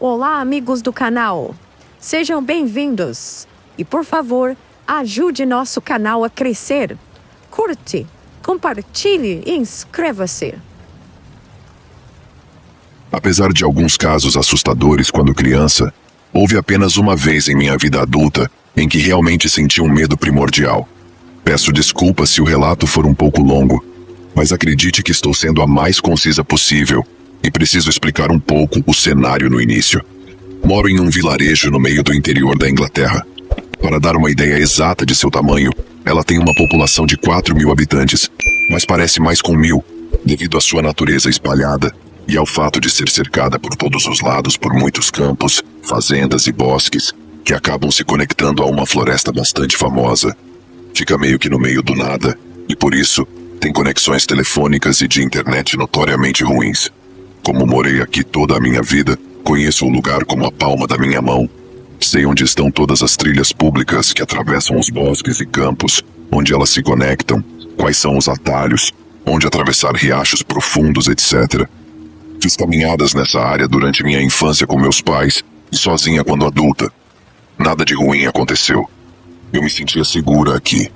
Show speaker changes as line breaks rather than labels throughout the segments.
Olá, amigos do canal. Sejam bem-vindos. E, por favor, ajude nosso canal a crescer. Curte, compartilhe e inscreva-se.
Apesar de alguns casos assustadores quando criança, houve apenas uma vez em minha vida adulta em que realmente senti um medo primordial. Peço desculpas se o relato for um pouco longo, mas acredite que estou sendo a mais concisa possível e preciso explicar um pouco o cenário no início. Moro em um vilarejo no meio do interior da Inglaterra. Para dar uma ideia exata de seu tamanho, ela tem uma população de 4.000 habitantes, mas parece mais com 1.000, devido à sua natureza espalhada e ao fato de ser cercada por todos os lados por muitos campos, fazendas e bosques que acabam se conectando a uma floresta bastante famosa. Fica meio que no meio do nada e, por isso, tem conexões telefônicas e de internet notoriamente ruins. Como morei aqui toda a minha vida, conheço o lugar como a palma da minha mão. Sei onde estão todas as trilhas públicas que atravessam os bosques e campos, onde elas se conectam, quais são os atalhos, onde atravessar riachos profundos, etc. Fiz caminhadas nessa área durante minha infância com meus pais e sozinha quando adulta. Nada de ruim aconteceu. Eu me sentia segura aqui.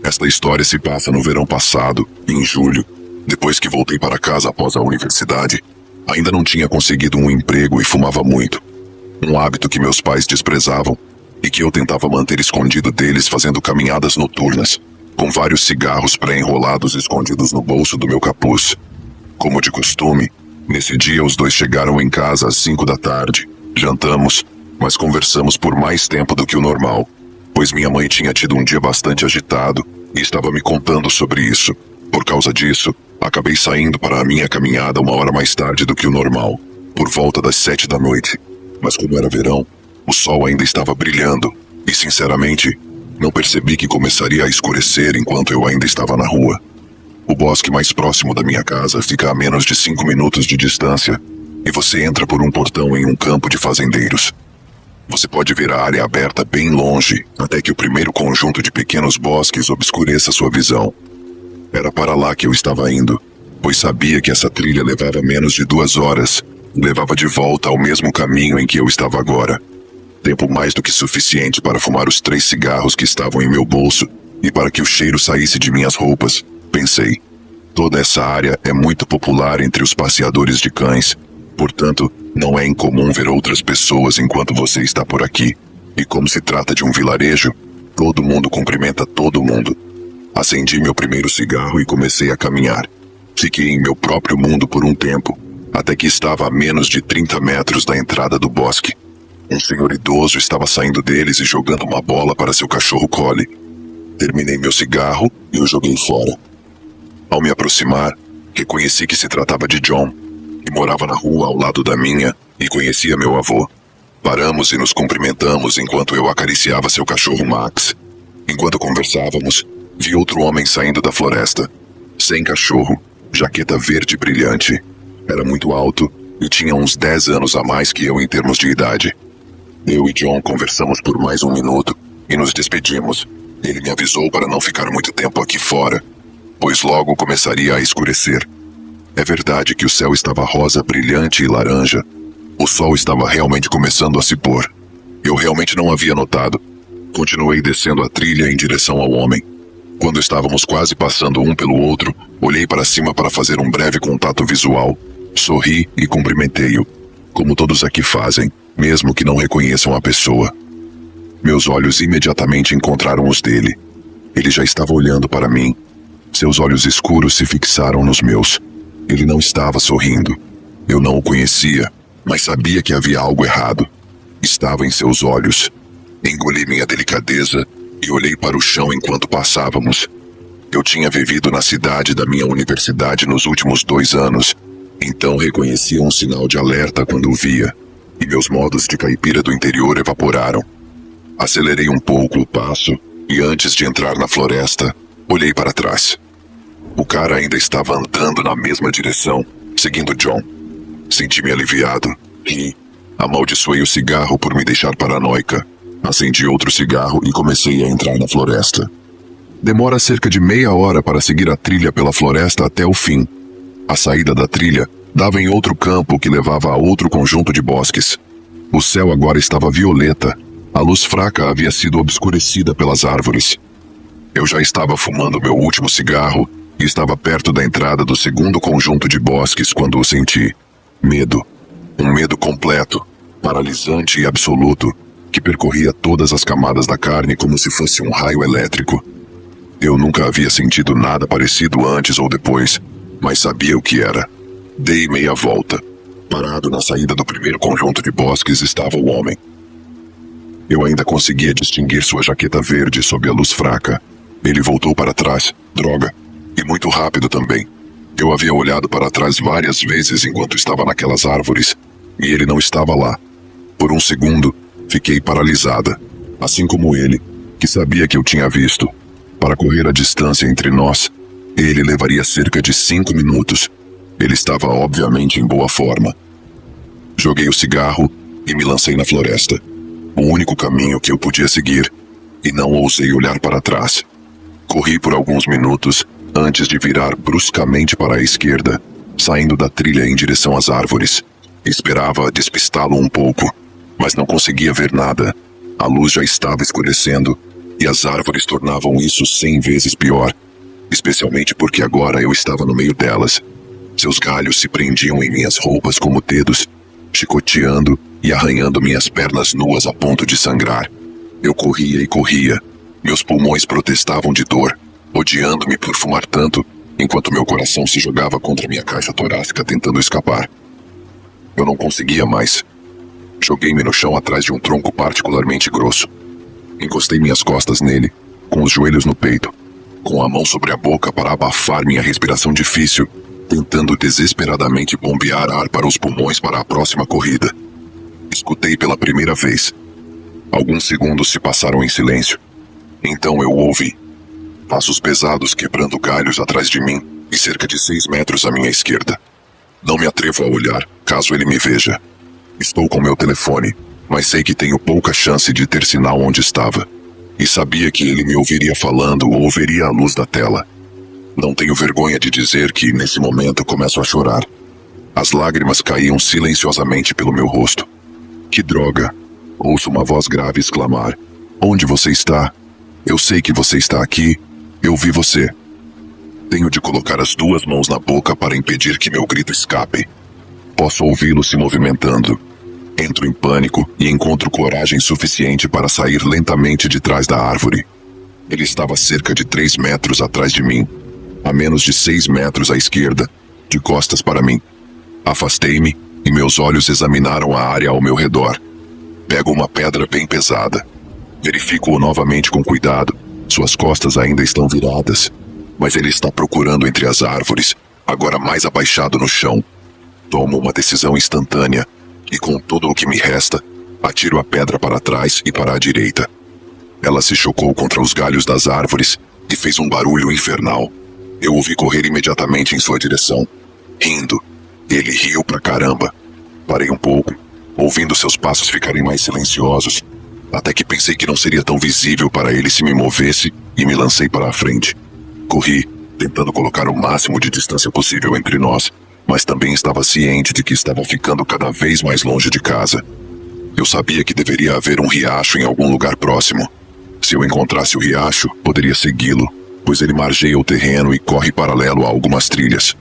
Esta história se passa no verão passado, em julho, depois que voltei para casa após a universidade. Ainda não tinha conseguido um emprego e fumava muito. Um hábito que meus pais desprezavam e que eu tentava manter escondido deles fazendo caminhadas noturnas, com vários cigarros pré-enrolados escondidos no bolso do meu capuz. Como de costume, nesse dia os dois chegaram em casa às 5 da tarde. Jantamos, mas conversamos por mais tempo do que o normal, pois minha mãe tinha tido um dia bastante agitado e estava me contando sobre isso. Por causa disso, acabei saindo para a minha caminhada 1 hora mais tarde do que o normal, por volta das 7 da noite. Mas como era verão, o sol ainda estava brilhando e, sinceramente, não percebi que começaria a escurecer enquanto eu ainda estava na rua. O bosque mais próximo da minha casa fica a menos de 5 minutos de distância e você entra por um portão em um campo de fazendeiros. Você pode ver a área aberta bem longe, até que o primeiro conjunto de pequenos bosques obscureça sua visão. Era para lá que eu estava indo, pois sabia que essa trilha levava menos de 2 horas e levava de volta ao mesmo caminho em que eu estava agora. Tempo mais do que suficiente para fumar os 3 cigarros que estavam em meu bolso e para que o cheiro saísse de minhas roupas, pensei. Toda essa área é muito popular entre os passeadores de cães, portanto, não é incomum ver outras pessoas enquanto você está por aqui. E como se trata de um vilarejo, todo mundo cumprimenta todo mundo. Acendi meu primeiro cigarro e comecei a caminhar. Fiquei em meu próprio mundo por um tempo, até que estava a menos de 30 metros da entrada do bosque. Um senhor idoso estava saindo deles e jogando uma bola para seu cachorro Collie. Terminei meu cigarro e o joguei fora. Ao me aproximar, reconheci que se tratava de John, que morava na rua ao lado da minha e conhecia meu avô. Paramos e nos cumprimentamos enquanto eu acariciava seu cachorro Max. Enquanto conversávamos, vi outro homem saindo da floresta. Sem cachorro, jaqueta verde brilhante. Era muito alto e tinha uns 10 anos a mais que eu em termos de idade. Eu e John conversamos por mais 1 minuto e nos despedimos. Ele me avisou para não ficar muito tempo aqui fora, pois logo começaria a escurecer. É verdade que o céu estava rosa, brilhante e laranja. O sol estava realmente começando a se pôr. Eu realmente não havia notado. Continuei descendo a trilha em direção ao homem. Quando estávamos quase passando um pelo outro, olhei para cima para fazer um breve contato visual. Sorri e cumprimentei-o, como todos aqui fazem, mesmo que não reconheçam a pessoa. Meus olhos imediatamente encontraram os dele. Ele já estava olhando para mim. Seus olhos escuros se fixaram nos meus. Ele não estava sorrindo. Eu não o conhecia, mas sabia que havia algo errado. Estava em seus olhos. Engoli minha delicadeza e olhei para o chão enquanto passávamos. Eu tinha vivido na cidade da minha universidade nos últimos 2 anos, então reconhecia um sinal de alerta quando o via, e meus modos de caipira do interior evaporaram. Acelerei um pouco o passo e antes de entrar na floresta, olhei para trás. O cara ainda estava andando na mesma direção, seguindo John. Senti-me aliviado, ri, amaldiçoei o cigarro por me deixar paranoica. Acendi outro cigarro e comecei a entrar na floresta. Demora cerca de meia hora para seguir a trilha pela floresta até o fim. A saída da trilha dava em outro campo que levava a outro conjunto de bosques. O céu agora estava violeta. A luz fraca havia sido obscurecida pelas árvores. Eu já estava fumando meu último cigarro e estava perto da entrada do segundo conjunto de bosques quando o senti. Medo. Um medo completo, paralisante e absoluto, que percorria todas as camadas da carne como se fosse um raio elétrico. Eu nunca havia sentido nada parecido antes ou depois, mas sabia o que era. Dei meia volta. Parado na saída do primeiro conjunto de bosques estava o homem. Eu ainda conseguia distinguir sua jaqueta verde sob a luz fraca. Ele voltou para trás, droga, e muito rápido também. Eu havia olhado para trás várias vezes enquanto estava naquelas árvores, e ele não estava lá. Por um segundo, fiquei paralisada, assim como ele, que sabia que eu tinha visto. Para correr a distância entre nós, ele levaria cerca de 5 minutos. Ele estava obviamente em boa forma. Joguei o cigarro e me lancei na floresta. O único caminho que eu podia seguir, e não ousei olhar para trás. Corri por alguns minutos antes de virar bruscamente para a esquerda, saindo da trilha em direção às árvores. Esperava despistá-lo um pouco, mas não conseguia ver nada. A luz já estava escurecendo, e as árvores tornavam isso 100 vezes pior, especialmente porque agora eu estava no meio delas. Seus galhos se prendiam em minhas roupas como dedos, chicoteando e arranhando minhas pernas nuas a ponto de sangrar. Eu corria e corria. Meus pulmões protestavam de dor, odiando-me por fumar tanto, enquanto meu coração se jogava contra minha caixa torácica tentando escapar. Eu não conseguia mais. Joguei-me no chão atrás de um tronco particularmente grosso. Encostei minhas costas nele, com os joelhos no peito, com a mão sobre a boca para abafar minha respiração difícil, tentando desesperadamente bombear ar para os pulmões para a próxima corrida. Escutei pela primeira vez. Alguns segundos se passaram em silêncio. Então eu ouvi passos pesados quebrando galhos atrás de mim e cerca de 6 metros à minha esquerda. Não me atrevo a olhar, caso ele me veja. Estou com meu telefone, mas sei que tenho pouca chance de ter sinal onde estava. E sabia que ele me ouviria falando ou veria a luz da tela. Não tenho vergonha de dizer que, nesse momento, começo a chorar. As lágrimas caíam silenciosamente pelo meu rosto. Que droga! Ouço uma voz grave exclamar. Onde você está? Eu sei que você está aqui. Eu vi você. Tenho de colocar as 2 mãos na boca para impedir que meu grito escape. Posso ouvi-lo se movimentando. Entro em pânico e encontro coragem suficiente para sair lentamente de trás da árvore. Ele estava a cerca de 3 metros atrás de mim, a menos de 6 metros à esquerda, de costas para mim. Afastei-me e meus olhos examinaram a área ao meu redor. Pego uma pedra bem pesada. Verifico-o novamente com cuidado. Suas costas ainda estão viradas, mas ele está procurando entre as árvores, agora mais abaixado no chão. Tomo uma decisão instantânea e, com tudo o que me resta, atiro a pedra para trás e para a direita. Ela se chocou contra os galhos das árvores e fez um barulho infernal. Eu o vi correr imediatamente em sua direção, rindo. Ele riu pra caramba. Parei um pouco, ouvindo seus passos ficarem mais silenciosos, até que pensei que não seria tão visível para ele se me movesse e me lancei para a frente. Corri, tentando colocar o máximo de distância possível entre nós, mas também estava ciente de que estava ficando cada vez mais longe de casa. Eu sabia que deveria haver um riacho em algum lugar próximo. Se eu encontrasse o riacho, poderia segui-lo, pois ele margeia o terreno e corre paralelo a algumas trilhas.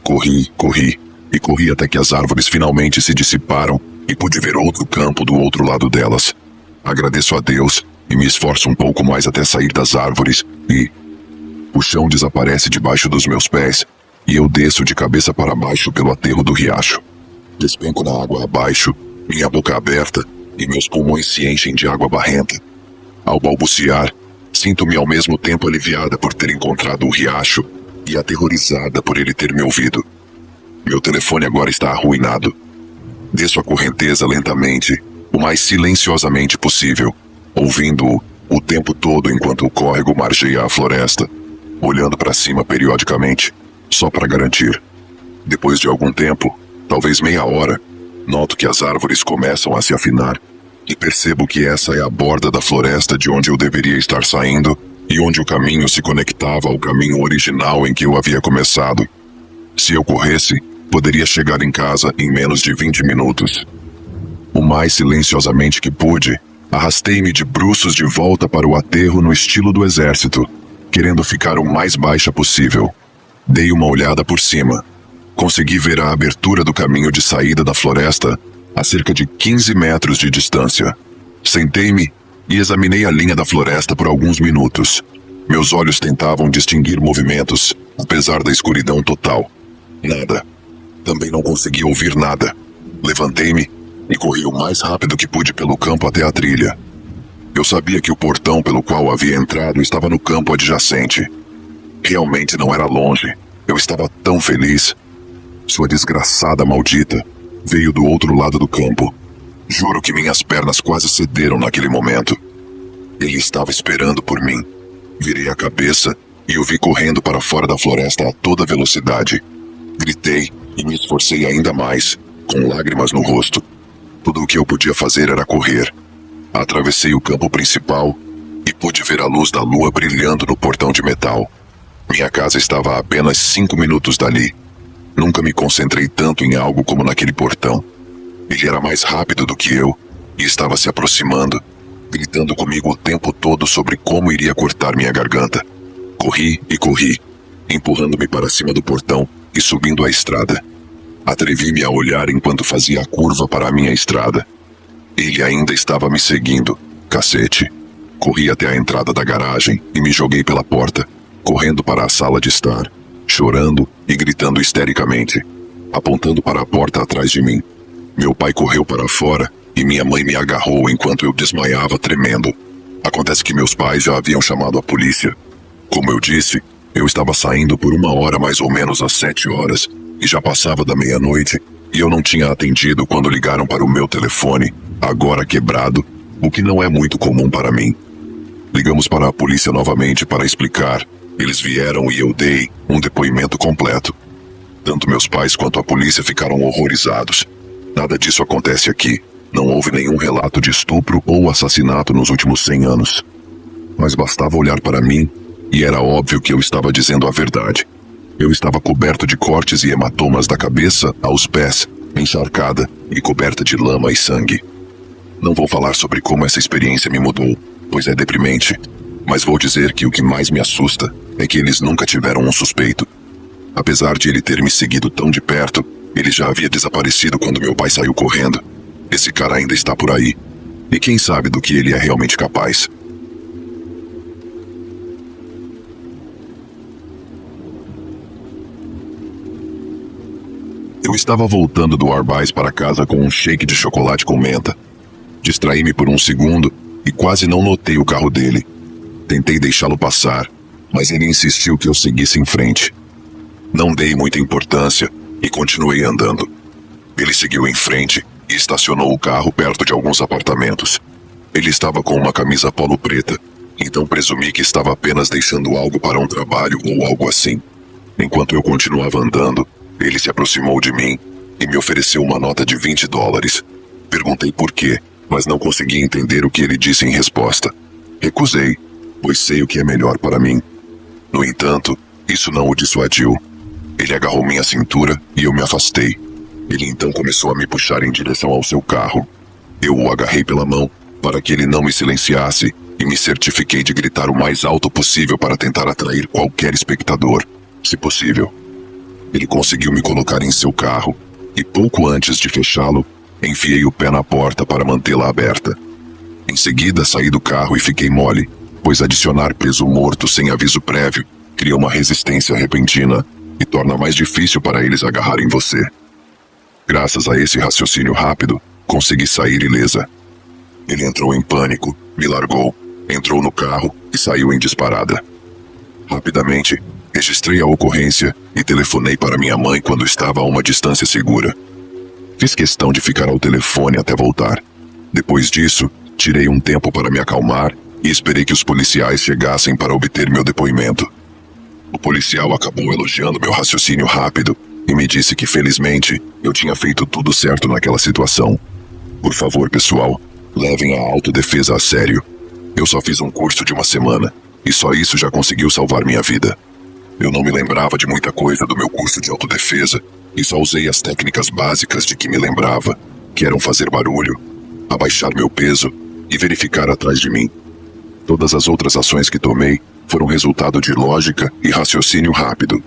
Corri e corri até que as árvores finalmente se dissiparam e pude ver outro campo do outro lado delas. Agradeço a Deus e me esforço um pouco mais até sair das árvores e... O chão desaparece debaixo dos meus pés e eu desço de cabeça para baixo pelo aterro do riacho. Despenco na água abaixo, minha boca aberta e meus pulmões se enchem de água barrenta. Ao balbuciar, sinto-me ao mesmo tempo aliviada por ter encontrado o riacho e aterrorizada por ele ter me ouvido. Meu telefone agora está arruinado. Desço a correnteza lentamente, o mais silenciosamente possível, ouvindo-o o tempo todo enquanto o córrego margeia a floresta, olhando para cima periodicamente, só para garantir. Depois de algum tempo, talvez meia hora, noto que as árvores começam a se afinar e percebo que essa é a borda da floresta de onde eu deveria estar saindo e onde o caminho se conectava ao caminho original em que eu havia começado. Se eu corresse, poderia chegar em casa em menos de 20 minutos. O mais silenciosamente que pude, arrastei-me de bruços de volta para o aterro no estilo do exército, querendo ficar o mais baixa possível. Dei uma olhada por cima. Consegui ver a abertura do caminho de saída da floresta a cerca de 15 metros de distância. Sentei-me e examinei a linha da floresta por alguns minutos. Meus olhos tentavam distinguir movimentos, apesar da escuridão total. Nada. Também não consegui ouvir nada. Levantei-me e corri o mais rápido que pude pelo campo até a trilha. Eu sabia que o portão pelo qual havia entrado estava no campo adjacente. Realmente não era longe. Eu estava tão feliz. Sua desgraçada maldita veio do outro lado do campo. Juro que minhas pernas quase cederam naquele momento. Ele estava esperando por mim. Virei a cabeça e o vi correndo para fora da floresta a toda velocidade. Gritei e me esforcei ainda mais, com lágrimas no rosto. Tudo o que eu podia fazer era correr. Atravessei o campo principal e pude ver a luz da lua brilhando no portão de metal. Minha casa estava a apenas 5 minutos dali. Nunca me concentrei tanto em algo como naquele portão. Ele era mais rápido do que eu e estava se aproximando, gritando comigo o tempo todo sobre como iria cortar minha garganta. Corri e corri, empurrando-me para cima do portão e subindo a estrada. Atrevi-me a olhar enquanto fazia a curva para a minha estrada. Ele ainda estava me seguindo, cacete. Corri até a entrada da garagem e me joguei pela porta, correndo para a sala de estar, chorando e gritando histericamente, apontando para a porta atrás de mim. Meu pai correu para fora e minha mãe me agarrou enquanto eu desmaiava tremendo. Acontece que meus pais já haviam chamado a polícia. Como eu disse, eu estava saindo por 1 hora mais ou menos às 7 horas e já passava da meia-noite e eu não tinha atendido quando ligaram para o meu telefone, agora quebrado, o que não é muito comum para mim. Ligamos para a polícia novamente para explicar. Eles vieram e eu dei um depoimento completo. Tanto meus pais quanto a polícia ficaram horrorizados. Nada disso acontece aqui. Não houve nenhum relato de estupro ou assassinato nos últimos 100 anos. Mas bastava olhar para mim e era óbvio que eu estava dizendo a verdade. Eu estava coberto de cortes e hematomas da cabeça aos pés, encharcada e coberta de lama e sangue. Não vou falar sobre como essa experiência me mudou, pois é deprimente, mas vou dizer que o que mais me assusta é que eles nunca tiveram um suspeito. Apesar de ele ter me seguido tão de perto, ele já havia desaparecido quando meu pai saiu correndo. Esse cara ainda está por aí. E quem sabe do que ele é realmente capaz. Eu estava voltando do Arby's para casa com um shake de chocolate com menta. Distraí-me por um segundo e quase não notei o carro dele. Tentei deixá-lo passar, mas ele insistiu que eu seguisse em frente. Não dei muita importância e continuei andando. Ele seguiu em frente e estacionou o carro perto de alguns apartamentos. Ele estava com uma camisa polo preta, então presumi que estava apenas deixando algo para um trabalho ou algo assim. Enquanto eu continuava andando, ele se aproximou de mim e me ofereceu uma nota de $20. Perguntei por quê, mas não consegui entender o que ele disse em resposta. Recusei, pois sei o que é melhor para mim. No entanto, isso não o dissuadiu. Ele agarrou minha cintura e eu me afastei. Ele então começou a me puxar em direção ao seu carro. Eu o agarrei pela mão para que ele não me silenciasse e me certifiquei de gritar o mais alto possível para tentar atrair qualquer espectador, se possível. Ele conseguiu me colocar em seu carro e pouco antes de fechá-lo, enfiei o pé na porta para mantê-la aberta. Em seguida, saí do carro e fiquei mole, pois adicionar peso morto sem aviso prévio cria uma resistência repentina e torna mais difícil para eles agarrarem você. Graças a esse raciocínio rápido, consegui sair ilesa. Ele entrou em pânico, me largou, entrou no carro e saiu em disparada. Rapidamente, registrei a ocorrência e telefonei para minha mãe quando estava a uma distância segura. Fiz questão de ficar ao telefone até voltar. Depois disso, tirei um tempo para me acalmar e esperei que os policiais chegassem para obter meu depoimento. O policial acabou elogiando meu raciocínio rápido e me disse que, felizmente, eu tinha feito tudo certo naquela situação. Por favor, pessoal, levem a autodefesa a sério. Eu só fiz um curso de 1 semana e só isso já conseguiu salvar minha vida. Eu não me lembrava de muita coisa do meu curso de autodefesa e só usei as técnicas básicas de que me lembrava. que eram fazer barulho, abaixar meu peso e verificar atrás de mim. Todas as outras ações que tomei foram resultado de lógica e raciocínio rápido.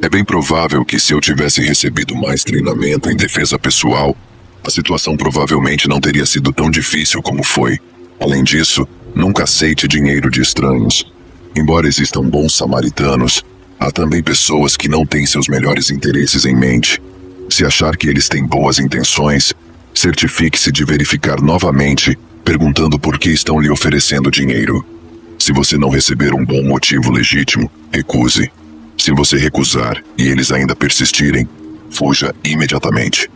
É bem provável que se eu tivesse recebido mais treinamento em defesa pessoal, a situação provavelmente não teria sido tão difícil como foi. Além disso, nunca aceite dinheiro de estranhos. Embora existam bons samaritanos, há também pessoas que não têm seus melhores interesses em mente. Se achar que eles têm boas intenções, certifique-se de verificar novamente, perguntando por que estão lhe oferecendo dinheiro. Se você não receber um bom motivo legítimo, recuse. Se você recusar e eles ainda persistirem, fuja imediatamente.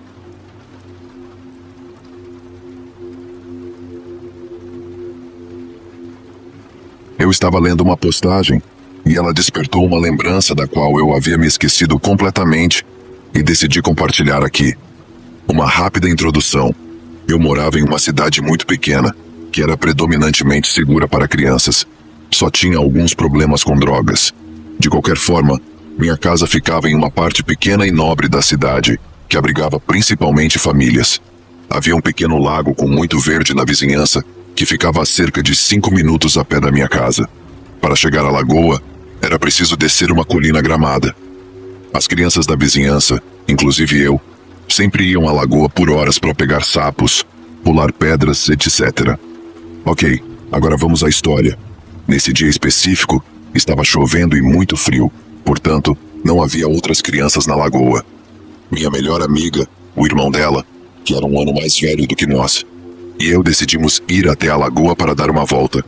Eu estava lendo uma postagem e ela despertou uma lembrança da qual eu havia me esquecido completamente e decidi compartilhar aqui. Uma rápida introdução. Eu morava em uma cidade muito pequena, que era predominantemente segura para crianças. Só tinha alguns problemas com drogas. De qualquer forma, minha casa ficava em uma parte pequena e nobre da cidade, que abrigava principalmente famílias. Havia um pequeno lago com muito verde na vizinhança, que ficava a cerca de 5 minutos a pé da minha casa. Para chegar à lagoa, era preciso descer uma colina gramada. As crianças da vizinhança, inclusive eu, sempre iam à lagoa por horas para pegar sapos, pular pedras, etc. Ok, agora vamos à história. Nesse dia específico, estava chovendo e muito frio, portanto, não havia outras crianças na lagoa. Minha melhor amiga, o irmão dela, que era um ano mais velho do que nós, e eu decidimos ir até a lagoa para dar uma volta.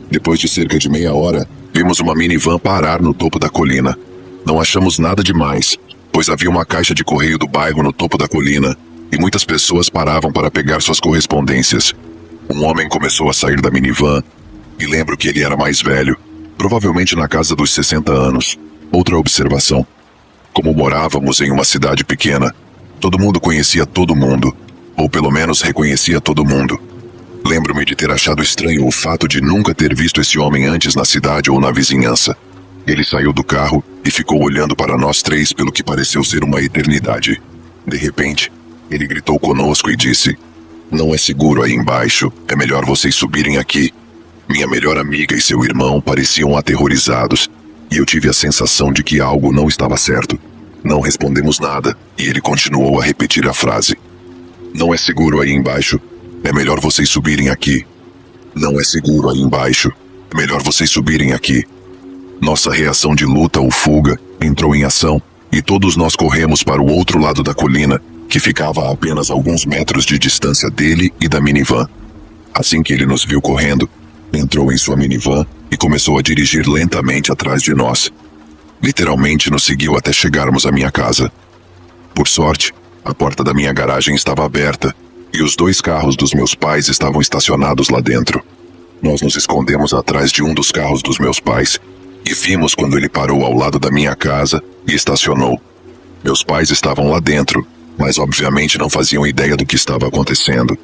Depois de cerca de meia hora, vimos uma minivan parar no topo da colina. Não achamos nada demais, pois havia uma caixa de correio do bairro no topo da colina, e muitas pessoas paravam para pegar suas correspondências. Um homem começou a sair da minivan, e lembro que ele era mais velho, provavelmente na casa dos 60 anos. Outra observação. Como morávamos em uma cidade pequena, todo mundo conhecia todo mundo, ou pelo menos reconhecia todo mundo. Lembro-me de ter achado estranho o fato de nunca ter visto esse homem antes na cidade ou na vizinhança. Ele saiu do carro e ficou olhando para nós três pelo que pareceu ser uma eternidade. De repente, ele gritou conosco e disse: "Não é seguro aí embaixo, é melhor vocês subirem aqui." Minha melhor amiga e seu irmão pareciam aterrorizados, e eu tive a sensação de que algo não estava certo. Não respondemos nada, e ele continuou a repetir a frase: "Não é seguro aí embaixo, é melhor vocês subirem aqui. Não é seguro aí embaixo, é melhor vocês subirem aqui." Nossa reação de luta ou fuga entrou em ação, e todos nós corremos para o outro lado da colina, que ficava a apenas alguns metros de distância dele e da minivan. Assim que ele nos viu correndo, entrou em sua minivan e começou a dirigir lentamente atrás de nós. Literalmente nos seguiu até chegarmos à minha casa. Por sorte, a porta da minha garagem estava aberta e os 2 carros dos meus pais estavam estacionados lá dentro. Nós nos escondemos atrás de um dos carros dos meus pais e vimos quando ele parou ao lado da minha casa e estacionou. Meus pais estavam lá dentro, mas obviamente não faziam ideia do que estava acontecendo.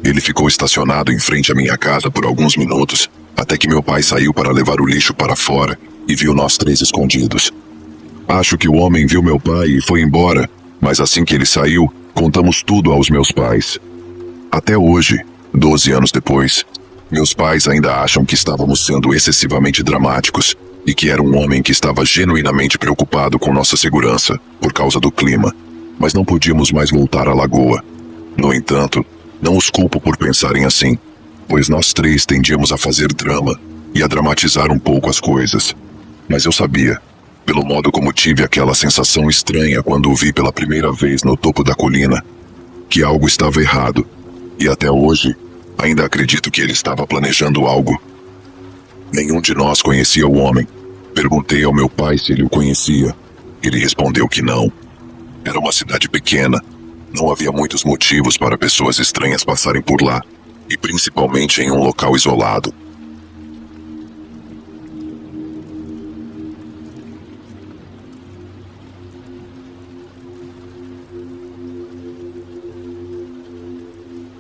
Ele ficou estacionado em frente à minha casa por alguns minutos, até que meu pai saiu para levar o lixo para fora e viu nós 3 escondidos. Acho que o homem viu meu pai e foi embora, mas assim que ele saiu, contamos tudo aos meus pais. Até hoje, 12 anos depois, meus pais ainda acham que estávamos sendo excessivamente dramáticos e que era um homem que estava genuinamente preocupado com nossa segurança por causa do clima, mas não podíamos mais voltar à lagoa. No entanto, não os culpo por pensarem assim, pois nós 3 tendíamos a fazer drama e a dramatizar um pouco as coisas. Mas eu sabia, pelo modo como tive aquela sensação estranha quando o vi pela primeira vez no topo da colina, que algo estava errado, e até hoje ainda acredito que ele estava planejando algo. Nenhum de nós conhecia o homem. Perguntei ao meu pai se ele o conhecia. Ele respondeu que não. Era uma cidade pequena. Não havia muitos motivos para pessoas estranhas passarem por lá, e principalmente em um local isolado.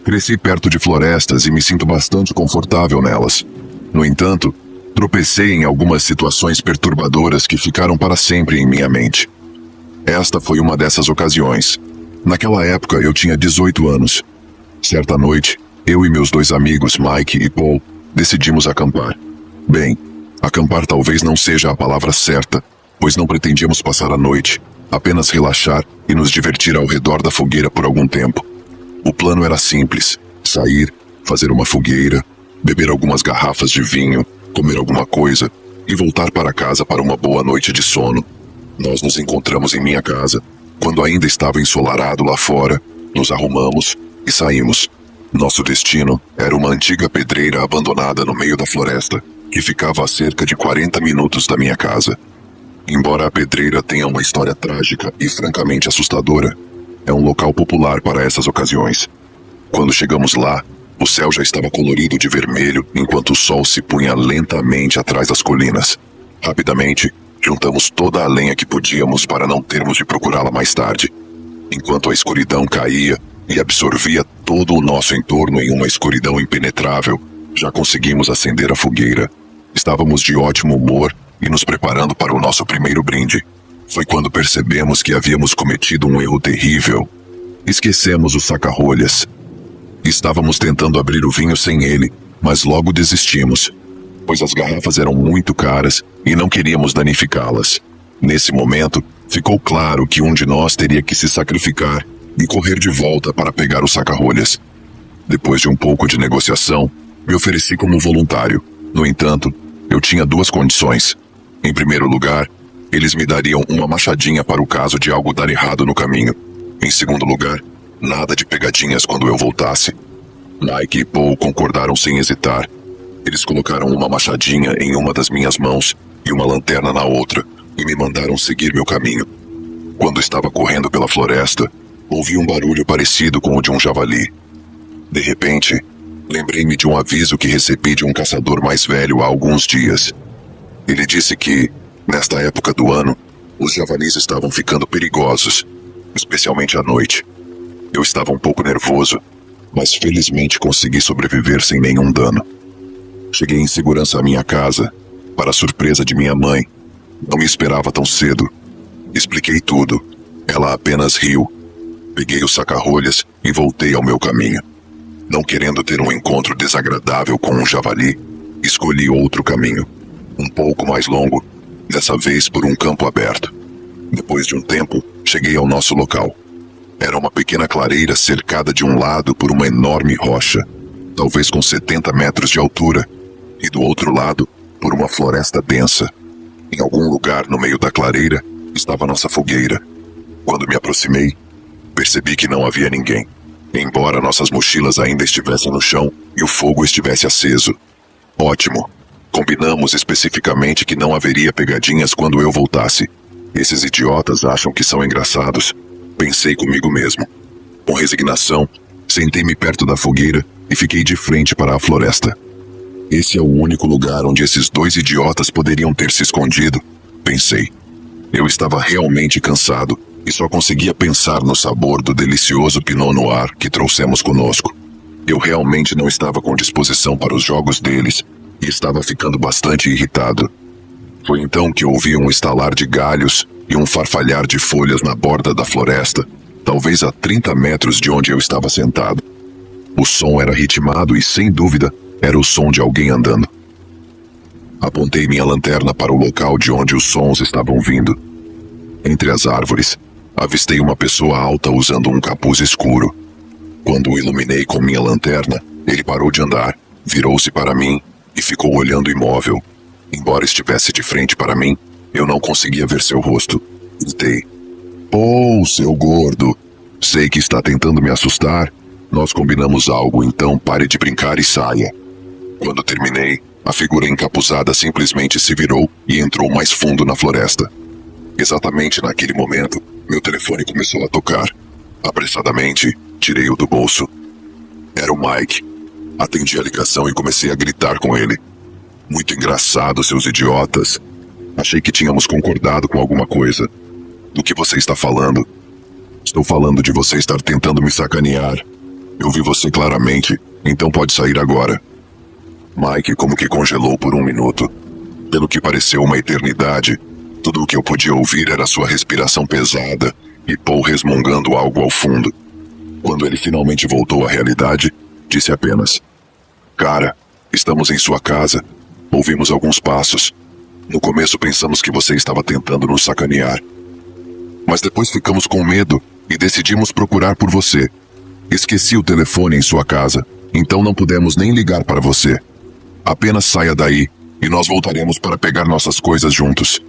Cresci perto de florestas e me sinto bastante confortável nelas. No entanto, tropecei em algumas situações perturbadoras que ficaram para sempre em minha mente. Esta foi uma dessas ocasiões. Naquela época eu tinha 18 anos, Certa noite, eu e meus dois amigos, Mike e Paul, decidimos acampar. Bem, acampar talvez não seja a palavra certa, pois não pretendíamos passar a noite, apenas relaxar e nos divertir ao redor da fogueira por algum tempo. O plano era simples: sair, fazer uma fogueira, beber algumas garrafas de vinho, comer alguma coisa e voltar para casa para uma boa noite de sono. Nós nos encontramos em minha casa. Quando ainda estava ensolarado lá fora, nos arrumamos e saímos. Nosso destino era uma antiga pedreira abandonada no meio da floresta, que ficava a cerca de 40 minutos da minha casa. Embora a pedreira tenha uma história trágica e francamente assustadora, é um local popular para essas ocasiões. Quando chegamos lá, o céu já estava colorido de vermelho enquanto o sol se punha lentamente atrás das colinas. Rapidamente, juntamos toda a lenha que podíamos para não termos de procurá-la mais tarde. Enquanto a escuridão caía e absorvia todo o nosso entorno em uma escuridão impenetrável, já conseguimos acender a fogueira. Estávamos de ótimo humor e nos preparando para o nosso primeiro brinde. Foi quando percebemos que havíamos cometido um erro terrível. Esquecemos o saca-rolhas. Estávamos tentando abrir o vinho sem ele, mas logo desistimos, pois as garrafas eram muito caras e não queríamos danificá-las. Nesse momento, ficou claro que um de nós teria que se sacrificar e correr de volta para pegar o saca-rolhas. Depois de um pouco de negociação, me ofereci como voluntário. No entanto, eu tinha duas condições. Em primeiro lugar, eles me dariam uma machadinha para o caso de algo dar errado no caminho. Em segundo lugar, nada de pegadinhas quando eu voltasse. Mike e Paul concordaram sem hesitar. Eles colocaram uma machadinha em uma das minhas mãos e uma lanterna na outra e me mandaram seguir meu caminho. Quando estava correndo pela floresta, ouvi um barulho parecido com o de um javali. De repente, lembrei-me de um aviso que recebi de um caçador mais velho há alguns dias. Ele disse que, nesta época do ano, os javalis estavam ficando perigosos, especialmente à noite. Eu estava um pouco nervoso, mas felizmente consegui sobreviver sem nenhum dano. Cheguei em segurança à minha casa, para a surpresa de minha mãe. Não me esperava tão cedo. Expliquei tudo. Ela apenas riu. Peguei o saca-rolhas e voltei ao meu caminho. Não querendo ter um encontro desagradável com um javali, escolhi outro caminho, um pouco mais longo, dessa vez por um campo aberto. Depois de um tempo, cheguei ao nosso local. Era uma pequena clareira cercada de um lado por uma enorme rocha, talvez com 70 metros de altura, e do outro lado por uma floresta densa. Em algum lugar no meio da clareira estava nossa fogueira. Quando me aproximei, percebi que não havia ninguém, embora nossas mochilas ainda estivessem no chão e o fogo estivesse aceso. Ótimo! Combinamos especificamente que não haveria pegadinhas quando eu voltasse. Esses idiotas acham que são engraçados, pensei comigo mesmo. Com resignação, sentei-me perto da fogueira e fiquei de frente para a floresta. Esse é o único lugar onde esses dois idiotas poderiam ter se escondido, pensei. Eu estava realmente cansado e só conseguia pensar no sabor do delicioso Pinot Noir que trouxemos conosco. Eu realmente não estava com disposição para os jogos deles e estava ficando bastante irritado. Foi então que ouvi um estalar de galhos e um farfalhar de folhas na borda da floresta, talvez a 30 metros de onde eu estava sentado. O som era ritmado e, sem dúvida, era o som de alguém andando. Apontei minha lanterna para o local de onde os sons estavam vindo. Entre as árvores, avistei uma pessoa alta usando um capuz escuro. Quando o iluminei com minha lanterna, ele parou de andar, virou-se para mim e ficou olhando imóvel. Embora estivesse de frente para mim, eu não conseguia ver seu rosto. Gritei: "Oh, seu gordo! Sei que está tentando me assustar. Nós combinamos algo, então pare de brincar e saia." Quando terminei, a figura encapuzada simplesmente se virou e entrou mais fundo na floresta. Exatamente naquele momento, meu telefone começou a tocar. Apressadamente, tirei-o do bolso. Era o Mike. Atendi a ligação e comecei a gritar com ele. "Muito engraçado, seus idiotas. Achei que tínhamos concordado com alguma coisa. Do que você está falando?" "Estou falando de você estar tentando me sacanear. Eu vi você claramente, então pode sair agora." Mike como que congelou por um minuto. Pelo que pareceu uma eternidade, tudo o que eu podia ouvir era sua respiração pesada e Paul resmungando algo ao fundo. Quando ele finalmente voltou à realidade, disse apenas: "Cara, estamos em sua casa. Ouvimos alguns passos. No começo pensamos que você estava tentando nos sacanear. Mas depois ficamos com medo e decidimos procurar por você. Esqueci o telefone em sua casa, então não pudemos nem ligar para você. Apenas saia daí e nós voltaremos para pegar nossas coisas juntos."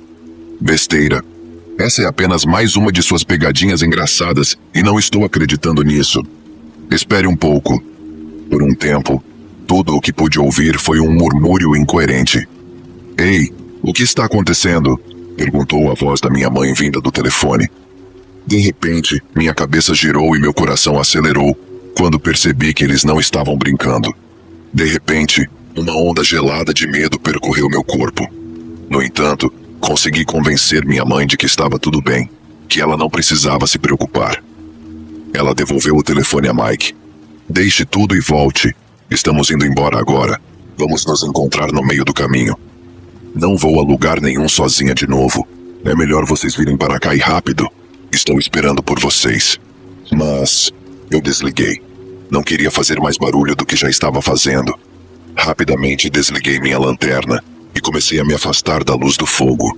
Besteira. Essa é apenas mais uma de suas pegadinhas engraçadas e não estou acreditando nisso. Espere um pouco. Por um tempo, tudo o que pude ouvir foi um murmúrio incoerente. "Ei, o que está acontecendo?" perguntou a voz da minha mãe vinda do telefone. De repente, minha cabeça girou e meu coração acelerou quando percebi que eles não estavam brincando. De repente, uma onda gelada de medo percorreu meu corpo. No entanto, consegui convencer minha mãe de que estava tudo bem, que ela não precisava se preocupar. Ela devolveu o telefone a Mike. "Deixe tudo e volte. Estamos indo embora agora. Vamos nos encontrar no meio do caminho. Não vou a lugar nenhum sozinha de novo. É melhor vocês virem para cá e rápido. Estou esperando por vocês." Mas eu desliguei. Não queria fazer mais barulho do que já estava fazendo. Rapidamente desliguei minha lanterna e comecei a me afastar da luz do fogo.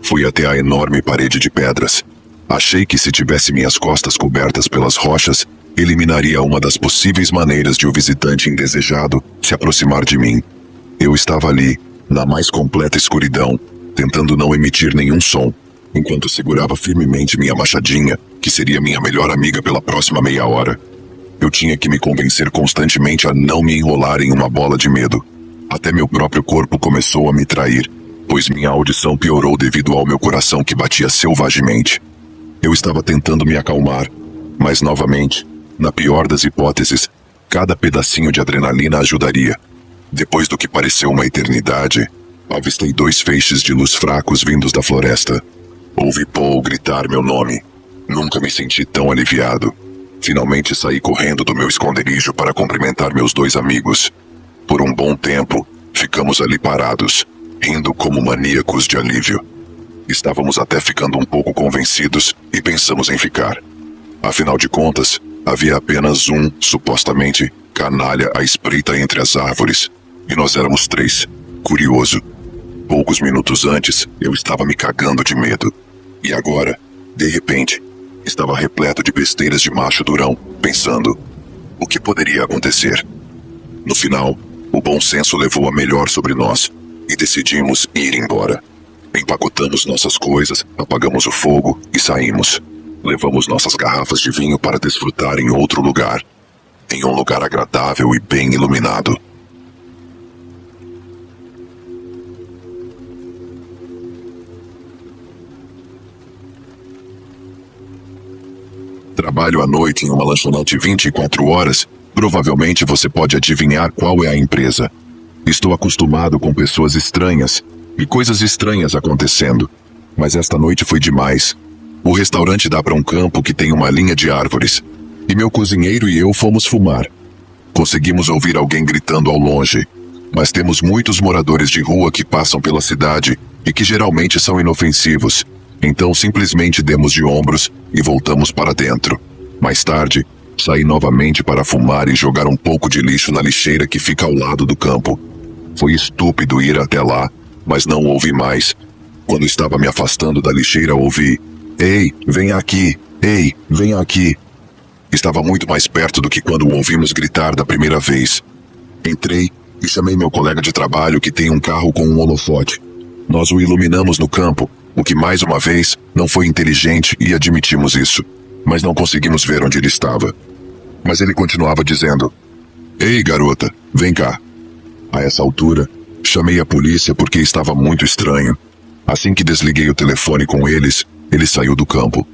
Fui até a enorme parede de pedras. Achei que se tivesse minhas costas cobertas pelas rochas, eliminaria uma das possíveis maneiras de o visitante indesejado se aproximar de mim. Eu estava ali, na mais completa escuridão, tentando não emitir nenhum som, enquanto segurava firmemente minha machadinha, que seria minha melhor amiga pela próxima meia hora. Eu tinha que me convencer constantemente a não me enrolar em uma bola de medo. Até meu próprio corpo começou a me trair, pois minha audição piorou devido ao meu coração que batia selvagemente. Eu estava tentando me acalmar, mas novamente, na pior das hipóteses, cada pedacinho de adrenalina ajudaria. Depois do que pareceu uma eternidade, avistei 2 feixes de luz fracos vindos da floresta. Ouvi Paul gritar meu nome. Nunca me senti tão aliviado. Finalmente saí correndo do meu esconderijo para cumprimentar meus 2 amigos. Por um bom tempo, ficamos ali parados, rindo como maníacos de alívio. Estávamos até ficando um pouco convencidos e pensamos em ficar. Afinal de contas, havia apenas um, supostamente, canalha à espreita entre as árvores, e nós éramos 3. Curioso. Poucos minutos antes, eu estava me cagando de medo. E agora, de repente, estava repleto de besteiras de macho durão, pensando: o que poderia acontecer? No final, o bom senso levou a melhor sobre nós, e decidimos ir embora. Empacotamos nossas coisas, apagamos o fogo e saímos. Levamos nossas garrafas de vinho para desfrutar em outro lugar. Em um lugar agradável e bem iluminado. Trabalho à noite em uma lanchonete 24 horas, provavelmente você pode adivinhar qual é a empresa. Estou acostumado com pessoas estranhas e coisas estranhas acontecendo, mas esta noite foi demais. O restaurante dá para um campo que tem uma linha de árvores, e meu cozinheiro e eu fomos fumar. Conseguimos ouvir alguém gritando ao longe, mas temos muitos moradores de rua que passam pela cidade e que geralmente são inofensivos, então simplesmente demos de ombros e voltamos para dentro. Mais tarde, saí novamente para fumar e jogar um pouco de lixo na lixeira que fica ao lado do campo. Foi estúpido ir até lá, mas não ouvi mais. Quando estava me afastando da lixeira, ouvi: "Ei, venha aqui! Ei, venha aqui!" Estava muito mais perto do que quando o ouvimos gritar da primeira vez. Entrei e chamei meu colega de trabalho que tem um carro com um holofote. Nós o iluminamos no campo, o que mais uma vez não foi inteligente e admitimos isso, mas não conseguimos ver onde ele estava. Mas ele continuava dizendo: "Ei, garota, vem cá." A essa altura, chamei a polícia porque estava muito estranho. Assim que desliguei o telefone com eles, ele saiu do campo.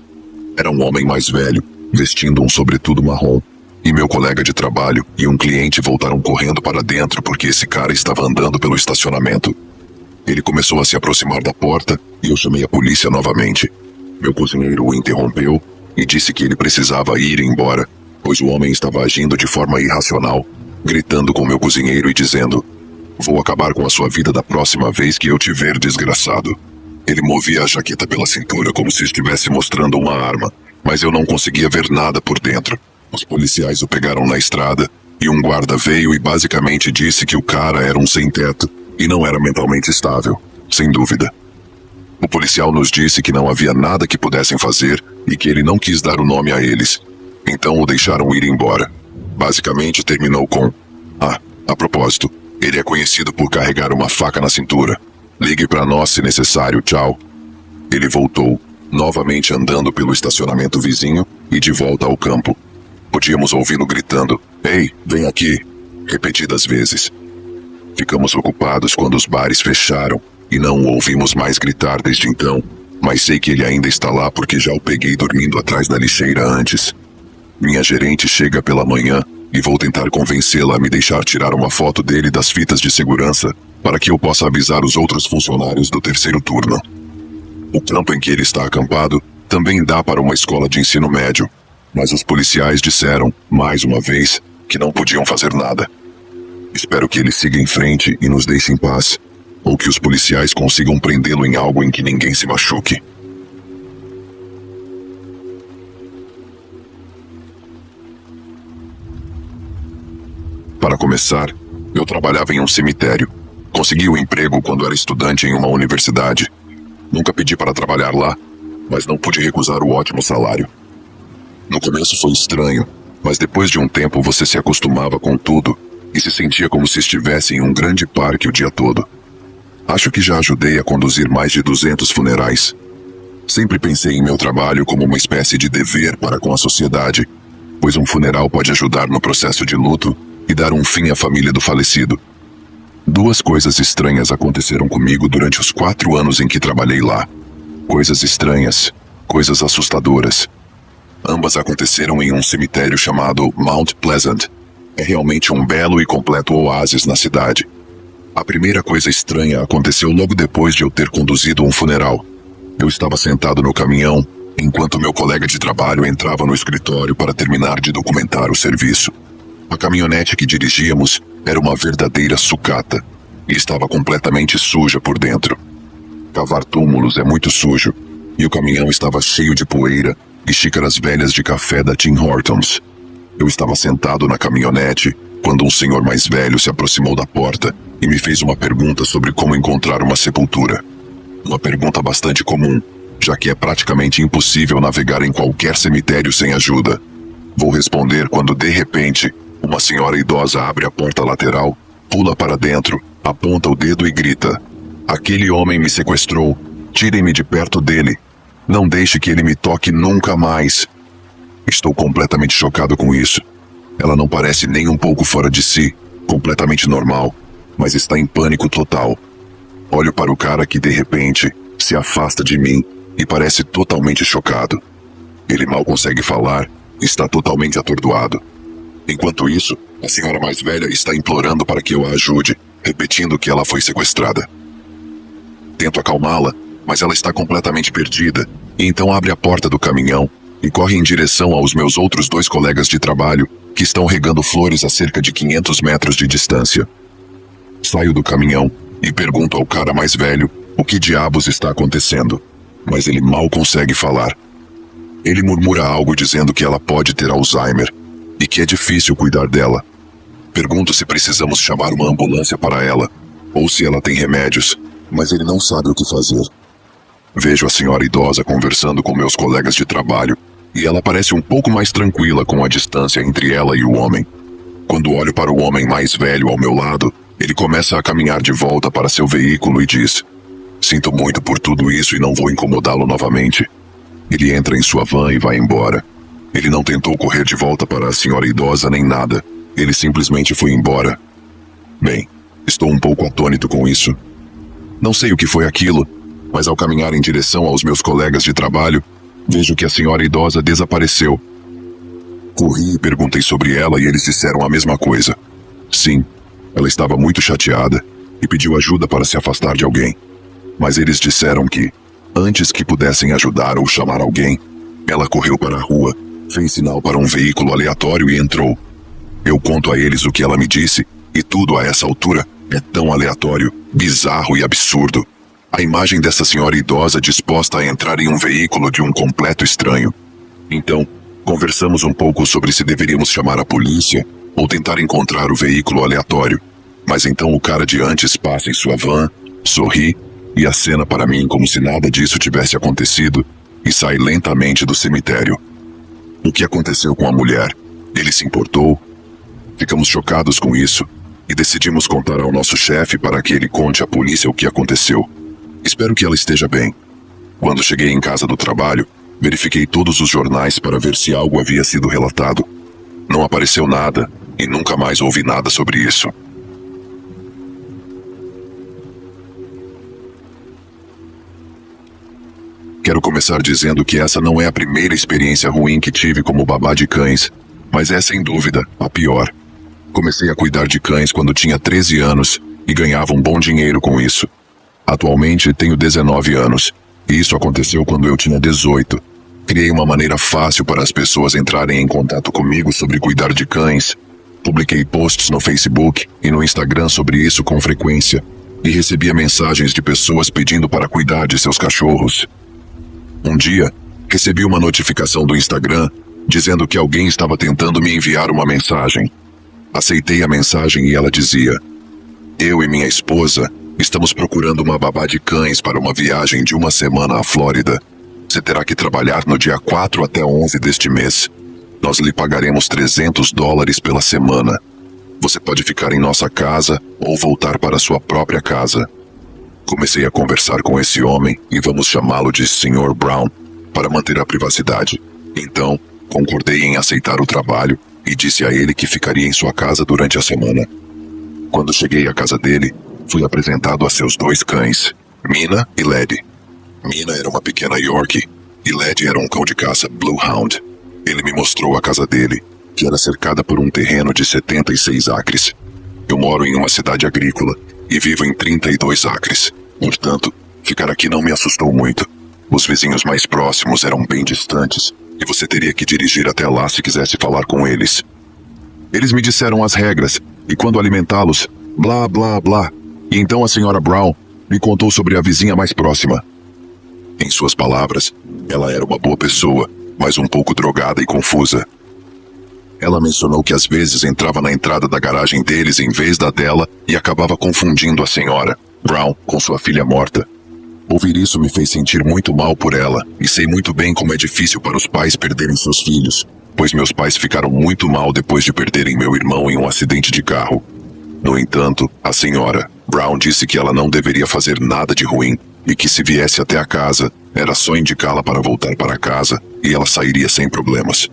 Era um homem mais velho, vestindo um sobretudo marrom, e meu colega de trabalho e um cliente voltaram correndo para dentro porque esse cara estava andando pelo estacionamento. Ele começou a se aproximar da porta e eu chamei a polícia novamente. Meu cozinheiro o interrompeu e disse que ele precisava ir embora, pois o homem estava agindo de forma irracional, gritando com meu cozinheiro e dizendo: "Vou acabar com a sua vida da próxima vez que eu te ver, desgraçado." Ele movia a jaqueta pela cintura como se estivesse mostrando uma arma, mas eu não conseguia ver nada por dentro. Os policiais o pegaram na estrada e um guarda veio e basicamente disse que o cara era um sem-teto e não era mentalmente estável, sem dúvida. O policial nos disse que não havia nada que pudessem fazer e que ele não quis dar o nome a eles. Então o deixaram ir embora. Basicamente terminou com: a propósito, ele é conhecido por carregar uma faca na cintura. Ligue pra nós se necessário, tchau. Ele voltou, novamente andando pelo estacionamento vizinho e de volta ao campo. Podíamos ouvi-lo gritando: "Ei, vem aqui!" repetidas vezes. Ficamos ocupados quando os bares fecharam e não o ouvimos mais gritar desde então, mas sei que ele ainda está lá porque já o peguei dormindo atrás da lixeira antes. Minha gerente chega pela manhã e vou tentar convencê-la a me deixar tirar uma foto dele das fitas de segurança para que eu possa avisar os outros funcionários do terceiro turno. O campo em que ele está acampado também dá para uma escola de ensino médio, mas os policiais disseram, mais uma vez, que não podiam fazer nada. Espero que ele siga em frente e nos deixe em paz, ou que os policiais consigam prendê-lo em algo em que ninguém se machuque. Para começar, eu trabalhava em um cemitério. Consegui o emprego quando era estudante em uma universidade. Nunca pedi para trabalhar lá, mas não pude recusar o ótimo salário. No começo foi estranho, mas depois de um tempo você se acostumava com tudo e se sentia como se estivesse em um grande parque o dia todo. Acho que já ajudei a conduzir mais de 200 funerais. Sempre pensei em meu trabalho como uma espécie de dever para com a sociedade, pois um funeral pode ajudar no processo de luto e dar um fim à família do falecido. 2 coisas estranhas aconteceram comigo durante os 4 anos em que trabalhei lá. Coisas estranhas, coisas assustadoras. Ambas aconteceram em um cemitério chamado Mount Pleasant. É realmente um belo e completo oásis na cidade. A primeira coisa estranha aconteceu logo depois de eu ter conduzido um funeral. Eu estava sentado no caminhão, enquanto meu colega de trabalho entrava no escritório para terminar de documentar o serviço. A caminhonete que dirigíamos era uma verdadeira sucata e estava completamente suja por dentro. Cavar túmulos é muito sujo, e o caminhão estava cheio de poeira e xícaras velhas de café da Tim Hortons. Eu estava sentado na caminhonete quando um senhor mais velho se aproximou da porta e me fez uma pergunta sobre como encontrar uma sepultura. Uma pergunta bastante comum, já que é praticamente impossível navegar em qualquer cemitério sem ajuda. Vou responder quando, de repente, uma senhora idosa abre a porta lateral, pula para dentro, aponta o dedo e grita: "Aquele homem me sequestrou. Tirem-me de perto dele. Não deixe que ele me toque nunca mais." Estou completamente chocado com isso. Ela não parece nem um pouco fora de si, completamente normal, mas está em pânico total. Olho para o cara que, de repente, se afasta de mim e parece totalmente chocado. Ele mal consegue falar, está totalmente atordoado. Enquanto isso, a senhora mais velha está implorando para que eu a ajude, repetindo que ela foi sequestrada. Tento acalmá-la, mas ela está completamente perdida, e então abre a porta do caminhão e corre em direção aos meus outros 2 colegas de trabalho, que estão regando flores a cerca de 500 metros de distância. Saio do caminhão e pergunto ao cara mais velho o que diabos está acontecendo, mas ele mal consegue falar. Ele murmura algo dizendo que ela pode ter Alzheimer e que é difícil cuidar dela. Pergunto se precisamos chamar uma ambulância para ela, ou se ela tem remédios, mas ele não sabe o que fazer. Vejo a senhora idosa conversando com meus colegas de trabalho, e ela parece um pouco mais tranquila com a distância entre ela e o homem. Quando olho para o homem mais velho ao meu lado, ele começa a caminhar de volta para seu veículo e diz: "Sinto muito por tudo isso e não vou incomodá-lo novamente." Ele entra em sua van e vai embora. Ele não tentou correr de volta para a senhora idosa nem nada. Ele simplesmente foi embora. Bem, estou um pouco atônito com isso. Não sei o que foi aquilo, mas ao caminhar em direção aos meus colegas de trabalho, vejo que a senhora idosa desapareceu. Corri e perguntei sobre ela e eles disseram a mesma coisa. Sim, ela estava muito chateada e pediu ajuda para se afastar de alguém. Mas eles disseram que, antes que pudessem ajudar ou chamar alguém, ela correu para a rua, fez sinal para um veículo aleatório e entrou. Eu conto a eles o que ela me disse, e tudo a essa altura é tão aleatório, bizarro e absurdo. A imagem dessa senhora idosa disposta a entrar em um veículo de um completo estranho. Então, Conversamos um pouco sobre se deveríamos chamar a polícia ou tentar encontrar o veículo aleatório. Mas então o cara de antes passa em sua van, sorri e acena para mim como se nada disso tivesse acontecido e sai lentamente do cemitério. O que aconteceu com a mulher? Ele se importou? Ficamos chocados com isso e decidimos contar ao nosso chefe para que ele conte à polícia o que aconteceu. Espero que ela esteja bem. Quando cheguei em casa do trabalho, verifiquei todos os jornais para ver se algo havia sido relatado. Não apareceu nada e nunca mais ouvi nada sobre isso. Quero começar dizendo que essa não é a primeira experiência ruim que tive como babá de cães, mas é sem dúvida a pior. Comecei a cuidar de cães quando tinha 13 anos e ganhava um bom dinheiro com isso. Atualmente tenho 19 anos e isso aconteceu quando eu tinha 18. Criei uma maneira fácil para as pessoas entrarem em contato comigo sobre cuidar de cães. Publiquei posts no Facebook e no Instagram sobre isso com frequência e recebia mensagens de pessoas pedindo para cuidar de seus cachorros. Um dia, recebi uma notificação do Instagram dizendo que alguém estava tentando me enviar uma mensagem. Aceitei a mensagem e ela dizia: "Eu e minha esposa estamos procurando uma babá de cães para uma viagem de 1 semana à Flórida. Você terá que trabalhar no dia 4 até 11 deste mês. Nós lhe pagaremos $300 pela semana. Você pode ficar em nossa casa ou voltar para sua própria casa." Comecei a conversar com esse homem, e vamos chamá-lo de Sr. Brown, para manter a privacidade. Então, concordei em aceitar o trabalho e disse a ele que ficaria em sua casa durante a semana. Quando cheguei à casa dele, fui apresentado a seus 2 cães, Mina e Led. Mina era uma pequena Yorkie, e Led era um cão de caça Bluehound. Ele me mostrou a casa dele, que era cercada por um terreno de 76 acres. Eu moro em uma cidade agrícola e vivo em 32 acres. Portanto, ficar aqui não me assustou muito. Os vizinhos mais próximos eram bem distantes e você teria que dirigir até lá se quisesse falar com eles. Eles me disseram as regras e quando alimentá-los, blá blá blá. E então a Sra. Brown me contou sobre a vizinha mais próxima. Em suas palavras, ela era uma boa pessoa, mas um pouco drogada e confusa. Ela mencionou que às vezes entrava na entrada da garagem deles em vez da dela e acabava confundindo a Sra. Brown com sua filha morta. Ouvir isso me fez sentir muito mal por ela e sei muito bem como é difícil para os pais perderem seus filhos, pois meus pais ficaram muito mal depois de perderem meu irmão em um acidente de carro. No entanto, a Sra. Brown disse que ela não deveria fazer nada de ruim e que se viesse até a casa, era só indicá-la para voltar para casa e ela sairia sem problemas.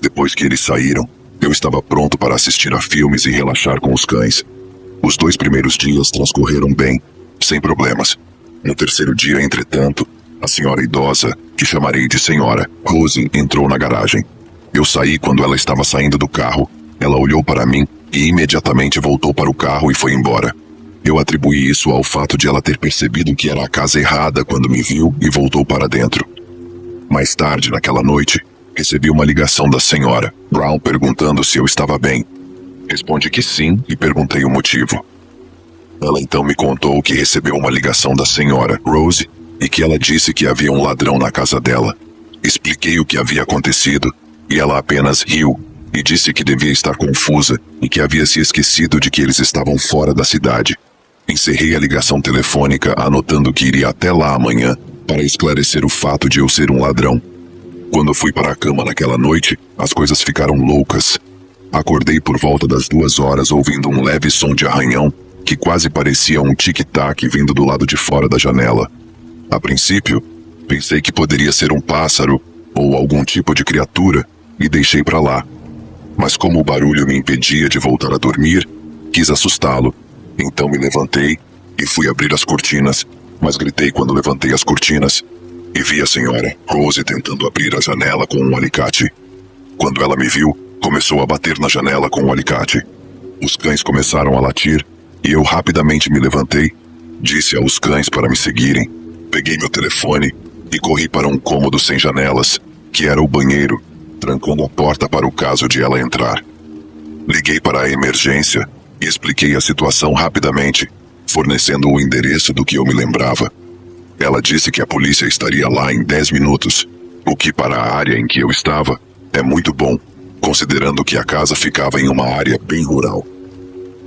Depois que eles saíram, eu estava pronto para assistir a filmes e relaxar com os cães. Os 2 primeiros dias transcorreram bem, sem problemas. No terceiro dia, entretanto, a senhora idosa, que chamarei de senhora, Rose, entrou na garagem. Eu saí quando ela estava saindo do carro. Ela olhou para mim e imediatamente voltou para o carro e foi embora. Eu atribuí isso ao fato de ela ter percebido que era a casa errada quando me viu e voltou para dentro. Mais tarde, naquela noite, recebi uma ligação da senhora Brown perguntando se eu estava bem. Respondi que sim e perguntei o motivo. Ela então me contou que recebeu uma ligação da senhora Rose e que ela disse que havia um ladrão na casa dela. Expliquei o que havia acontecido e ela apenas riu e disse que devia estar confusa e que havia se esquecido de que eles estavam fora da cidade. Encerrei a ligação telefônica anotando que iria até lá amanhã para esclarecer o fato de eu ser um ladrão. Quando fui para a cama naquela noite, as coisas ficaram loucas. Acordei por volta das 2 horas ouvindo um leve som de arranhão que quase parecia um tic-tac vindo do lado de fora da janela. A princípio, pensei que poderia ser um pássaro ou algum tipo de criatura e deixei para lá. Mas como o barulho me impedia de voltar a dormir, quis assustá-lo. Então me levantei e fui abrir as cortinas, mas gritei quando levantei as cortinas e vi a senhora Rose tentando abrir a janela com um alicate. Quando ela me viu, começou a bater na janela com o alicate. Os cães começaram a latir e eu rapidamente me levantei, disse aos cães para me seguirem, peguei meu telefone e corri para um cômodo sem janelas, que era o banheiro, trancando a porta para o caso de ela entrar. Liguei para a emergência e expliquei a situação rapidamente, fornecendo o endereço do que eu me lembrava. Ela disse que a polícia estaria lá em 10 minutos, o que para a área em que eu estava É muito bom, considerando que a casa ficava em uma área bem rural.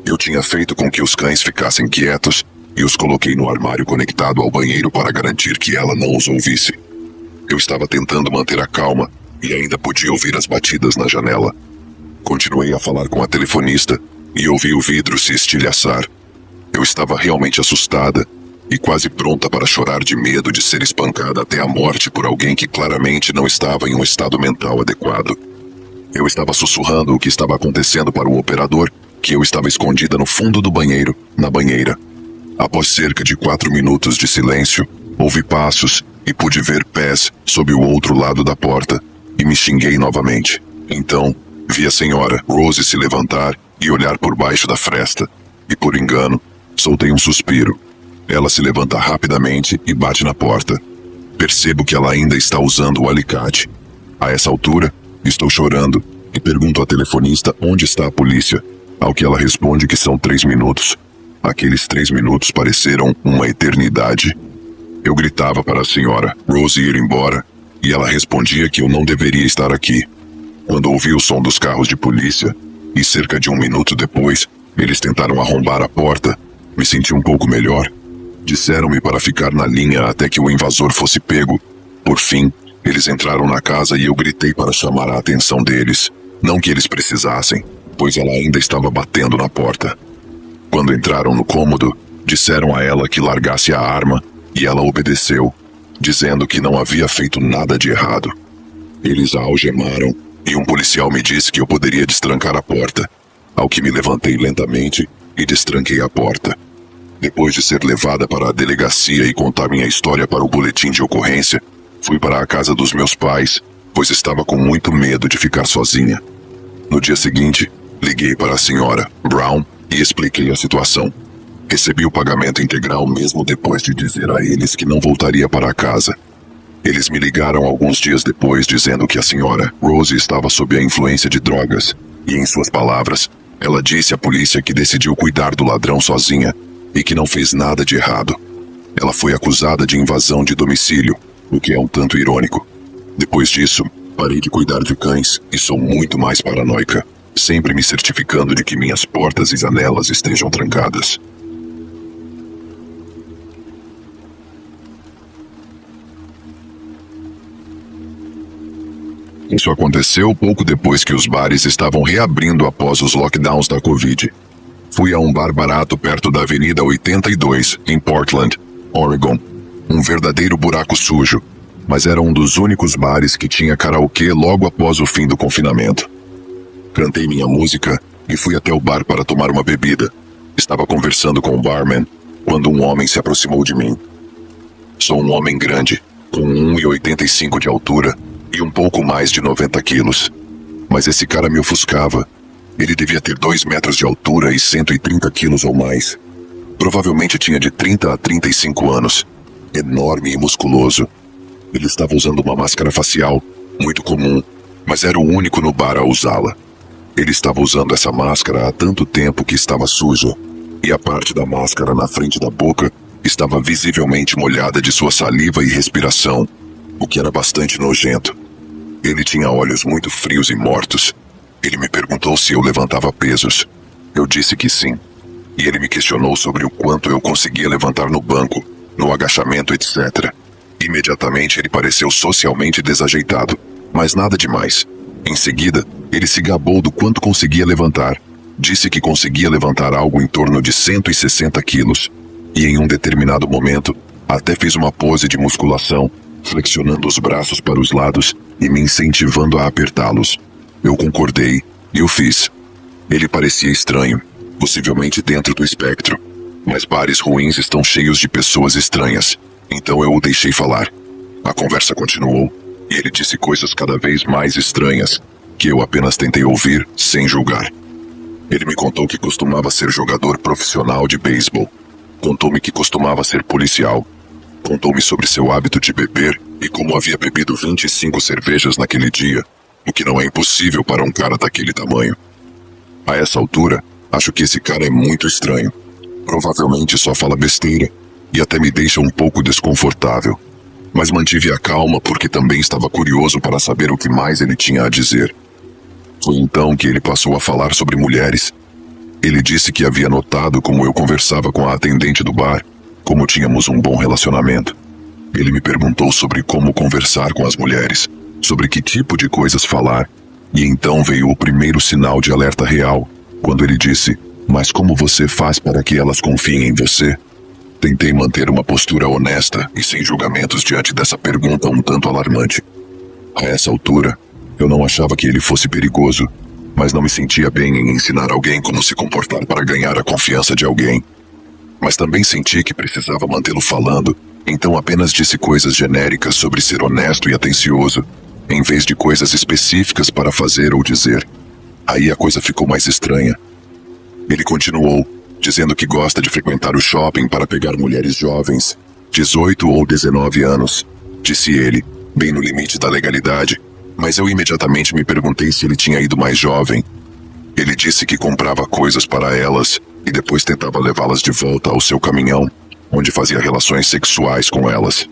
Eu tinha feito com que os cães ficassem quietos e os coloquei no armário conectado ao banheiro para garantir que ela não os ouvisse. Eu estava tentando manter a calma e ainda podia ouvir as batidas na janela. Continuei a falar com a telefonista e ouvi o vidro se estilhaçar. Eu estava realmente assustada e quase pronta para chorar de medo de ser espancada até a morte por alguém que claramente não estava em um estado mental adequado. Eu estava sussurrando o que estava acontecendo para o operador, que eu estava escondida no fundo do banheiro, na banheira. Após cerca de 4 minutos de silêncio, ouvi passos e pude ver pés sob o outro lado da porta e me xinguei novamente. Então, vi a senhora Rose se levantar e olhar por baixo da fresta, e por engano, soltei um suspiro. Ela se levanta rapidamente e bate na porta. Percebo que ela ainda está usando o alicate. A essa altura, estou chorando e pergunto à telefonista onde está a polícia, ao que ela responde que são 3 minutos. Aqueles 3 minutos pareceram uma eternidade. Eu gritava para a senhora Rose ir embora e ela respondia que eu não deveria estar aqui. Quando ouvi o som dos carros de polícia, e cerca de 1 minuto depois, eles tentaram arrombar a porta, me senti um pouco melhor. Disseram-me para ficar na linha até que o invasor fosse pego. Por fim, eles entraram na casa e eu gritei para chamar a atenção deles. Não que eles precisassem, pois ela ainda estava batendo na porta. Quando entraram no cômodo, disseram a ela que largasse a arma e ela obedeceu, dizendo que não havia feito nada de errado. Eles a algemaram e um policial me disse que eu poderia destrancar a porta, ao que me levantei lentamente e destranquei a porta. Depois de ser levada para a delegacia e contar minha história para o boletim de ocorrência, fui para a casa dos meus pais, pois estava com muito medo de ficar sozinha. No dia seguinte, liguei para a senhora Brown e expliquei a situação. Recebi o pagamento integral mesmo depois de dizer a eles que não voltaria para a casa. Eles me ligaram alguns dias depois dizendo que a senhora Rose estava sob a influência de drogas e, em suas palavras, ela disse à polícia que decidiu cuidar do ladrão sozinha e que não fez nada de errado. Ela foi acusada de invasão de domicílio, o que é um tanto irônico. Depois disso, parei de cuidar de cães e sou muito mais paranoica, sempre me certificando de que minhas portas e janelas estejam trancadas. Isso aconteceu pouco depois que os bares estavam reabrindo após os lockdowns da Covid. Fui a um bar barato perto da Avenida 82, em Portland, Oregon. Um verdadeiro buraco sujo, mas era um dos únicos bares que tinha karaokê logo após o fim do confinamento. Cantei minha música e fui até o bar para tomar uma bebida. Estava conversando com o barman quando um homem se aproximou de mim. Sou um homem grande, com 1,85 de altura e um pouco mais de 90 quilos. Mas esse cara me ofuscava. Ele devia ter 2 metros de altura e 130 quilos ou mais. Provavelmente tinha de 30 a 35 anos. Enorme e musculoso. Ele estava usando uma máscara facial, muito comum, mas era o único no bar a usá-la. Ele estava usando essa máscara há tanto tempo que estava suja, e a parte da máscara na frente da boca estava visivelmente molhada de sua saliva e respiração, o que era bastante nojento. Ele tinha olhos muito frios e mortos. Ele me perguntou se eu levantava pesos. Eu disse que sim. E ele me questionou sobre o quanto eu conseguia levantar no banco, no agachamento, etc. Imediatamente ele pareceu socialmente desajeitado, mas nada demais. Em seguida, ele se gabou do quanto conseguia levantar. Disse que conseguia levantar algo em torno de 160 quilos. E em um determinado momento, até fez uma pose de musculação, flexionando os braços para os lados e me incentivando a apertá-los. Eu concordei e o fiz. Ele parecia estranho, possivelmente dentro do espectro. Mas bares ruins estão cheios de pessoas estranhas, então eu o deixei falar. A conversa continuou e ele disse coisas cada vez mais estranhas, que eu apenas tentei ouvir sem julgar. Ele me contou que costumava ser jogador profissional de beisebol. Contou-me que costumava ser policial. Contou-me sobre seu hábito de beber e como havia bebido 25 cervejas naquele dia, o que não é impossível para um cara daquele tamanho. A essa altura, acho que esse cara é muito estranho. Provavelmente só fala besteira e até me deixa um pouco desconfortável. mas mantive a calma porque também estava curioso para saber o que mais ele tinha a dizer. Foi então que ele passou a falar sobre mulheres. Ele disse que havia notado como eu conversava com a atendente do bar, como tínhamos um bom relacionamento. Ele me perguntou sobre como conversar com as mulheres, sobre que tipo de coisas falar, e então veio o primeiro sinal de alerta real, quando ele disse: "Mas como você faz para que elas confiem em você?" Tentei manter uma postura honesta e sem julgamentos diante dessa pergunta um tanto alarmante. A essa altura, eu não achava que ele fosse perigoso, mas não me sentia bem em ensinar alguém como se comportar para ganhar a confiança de alguém. Mas também senti que precisava mantê-lo falando, então apenas disse coisas genéricas sobre ser honesto e atencioso, em vez de coisas específicas para fazer ou dizer. Aí a coisa ficou mais estranha. Ele continuou, dizendo que gosta de frequentar o shopping para pegar mulheres jovens, 18 ou 19 anos, disse ele, bem no limite da legalidade, mas eu imediatamente me perguntei se ele tinha ido mais jovem. Ele disse que comprava coisas para elas e depois tentava levá-las de volta ao seu caminhão, onde fazia relações sexuais com elas,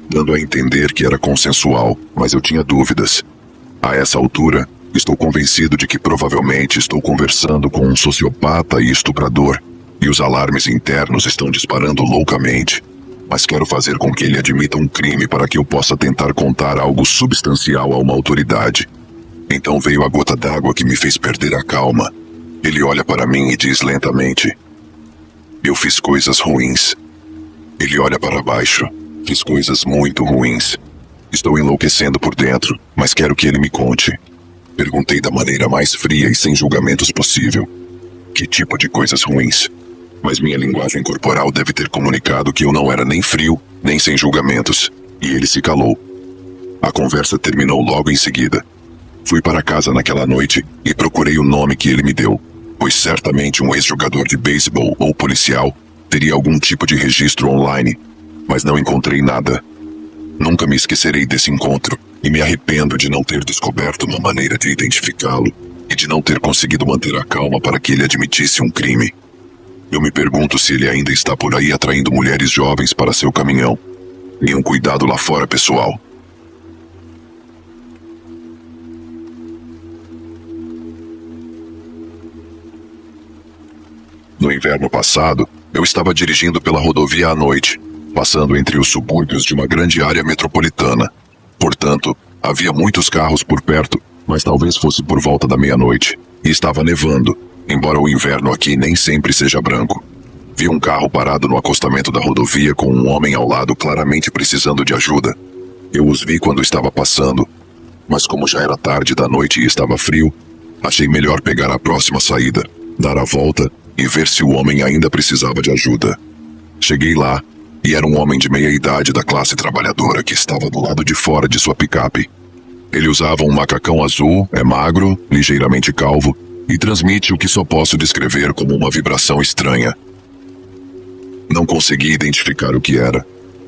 dando a entender que era consensual, mas eu tinha dúvidas. A essa altura, estou convencido de que provavelmente estou conversando com um sociopata e estuprador, e os alarmes internos estão disparando loucamente, mas quero fazer com que ele admita um crime para que eu possa tentar contar algo substancial a uma autoridade. Então veio a gota d'água que me fez perder a calma. Ele olha para mim e diz lentamente: "Eu fiz coisas ruins." Ele olha para baixo. Fiz coisas muito ruins. Estou enlouquecendo por dentro, mas quero que ele me conte. Perguntei da maneira mais fria e sem julgamentos possível. Que tipo de coisas ruins? Mas minha linguagem corporal deve ter comunicado que eu não era nem frio, nem sem julgamentos, e ele se calou. A conversa terminou logo em seguida. Fui para casa naquela noite e procurei o nome que ele me deu, pois certamente um ex-jogador de beisebol ou policial teria algum tipo de registro online, mas não encontrei nada. Nunca me esquecerei desse encontro e me arrependo de não ter descoberto uma maneira de identificá-lo e de não ter conseguido manter a calma para que ele admitisse um crime. Eu me pergunto se ele ainda está por aí atraindo mulheres jovens para seu caminhão. Tenham cuidado lá fora, pessoal. No inverno passado, eu estava dirigindo pela rodovia à noite, passando entre os subúrbios de uma grande área metropolitana. Portanto, havia muitos carros por perto, mas talvez fosse por volta da meia-noite, e estava nevando, embora o inverno aqui nem sempre seja branco. Vi um carro parado no acostamento da rodovia com um homem ao lado claramente precisando de ajuda. Eu os vi quando estava passando, mas como já era tarde da noite e estava frio, achei melhor pegar a próxima saída, dar a volta e ver se o homem ainda precisava de ajuda. Cheguei lá, e era um homem de meia-idade da classe trabalhadora que estava do lado de fora de sua picape. Ele usava um macacão azul, é magro, ligeiramente calvo, e transmite o que só posso descrever como uma vibração estranha. Não consegui identificar o que era,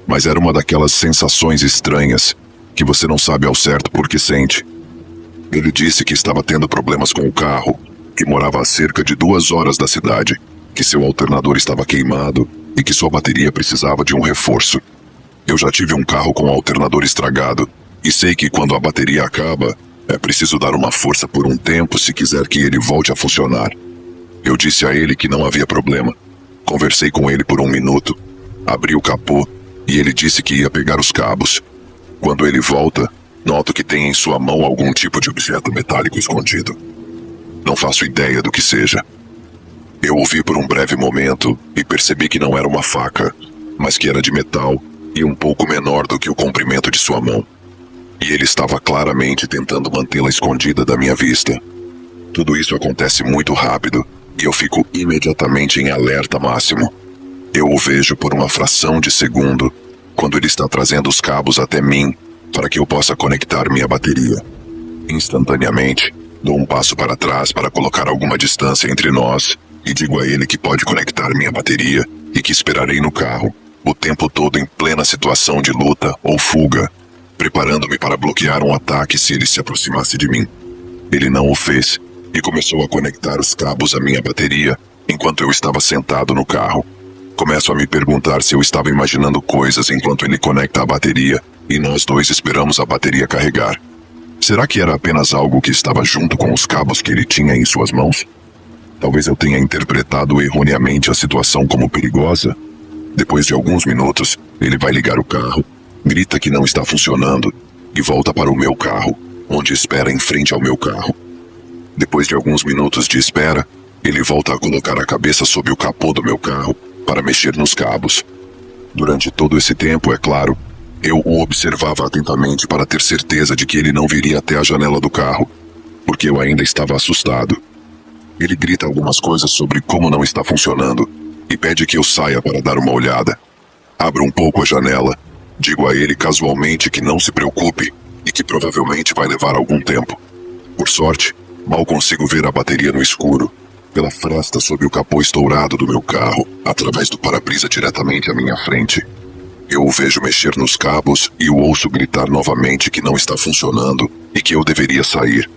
mas era uma daquelas sensações estranhas que você não sabe ao certo por que sente. Ele disse que estava tendo problemas com o carro, que morava a cerca de 2 horas da cidade, que seu alternador estava queimado e que sua bateria precisava de um reforço. Eu já tive um carro com alternador estragado e sei que quando a bateria acaba, é preciso dar uma força por um tempo se quiser que ele volte a funcionar. Eu disse a ele que não havia problema. Conversei com ele por 1 minuto, abri o capô e ele disse que ia pegar os cabos. Quando ele volta, noto que tem em sua mão algum tipo de objeto metálico escondido. Não faço ideia do que seja. Eu o vi por um breve momento e percebi que não era uma faca, mas que era de metal e um pouco menor do que o comprimento de sua mão. E ele estava claramente tentando mantê-la escondida da minha vista. Tudo isso acontece muito rápido e eu fico imediatamente em alerta máximo. Eu o vejo por uma fração de segundo, quando ele está trazendo os cabos até mim para que eu possa conectar minha bateria. Instantaneamente, dou um passo para trás para colocar alguma distância entre nós e digo a ele que pode conectar minha bateria e que esperarei no carro, o tempo todo em plena situação de luta ou fuga, preparando-me para bloquear um ataque se ele se aproximasse de mim. Ele não o fez e começou a conectar os cabos à minha bateria enquanto eu estava sentado no carro. Começo a me perguntar se eu estava imaginando coisas enquanto ele conecta a bateria e nós dois esperamos a bateria carregar. Será que era apenas algo que estava junto com os cabos que ele tinha em suas mãos? Talvez eu tenha interpretado erroneamente a situação como perigosa. Depois de alguns minutos, ele vai ligar o carro, grita que não está funcionando e volta para o meu carro, onde espera em frente ao meu carro. Depois de alguns minutos de espera, ele volta a colocar a cabeça sob o capô do meu carro para mexer nos cabos. Durante todo esse tempo, é claro, eu o observava atentamente para ter certeza de que ele não viria até a janela do carro, porque eu ainda estava assustado. Ele grita algumas coisas sobre como não está funcionando e pede que eu saia para dar uma olhada. Abro um pouco a janela, digo a ele casualmente que não se preocupe e que provavelmente vai levar algum tempo. Por sorte, mal consigo ver a bateria no escuro, pela fresta sob o capô estourado do meu carro, através do para-brisa diretamente à minha frente. Eu o vejo mexer nos cabos e o ouço gritar novamente que não está funcionando e que eu deveria sair.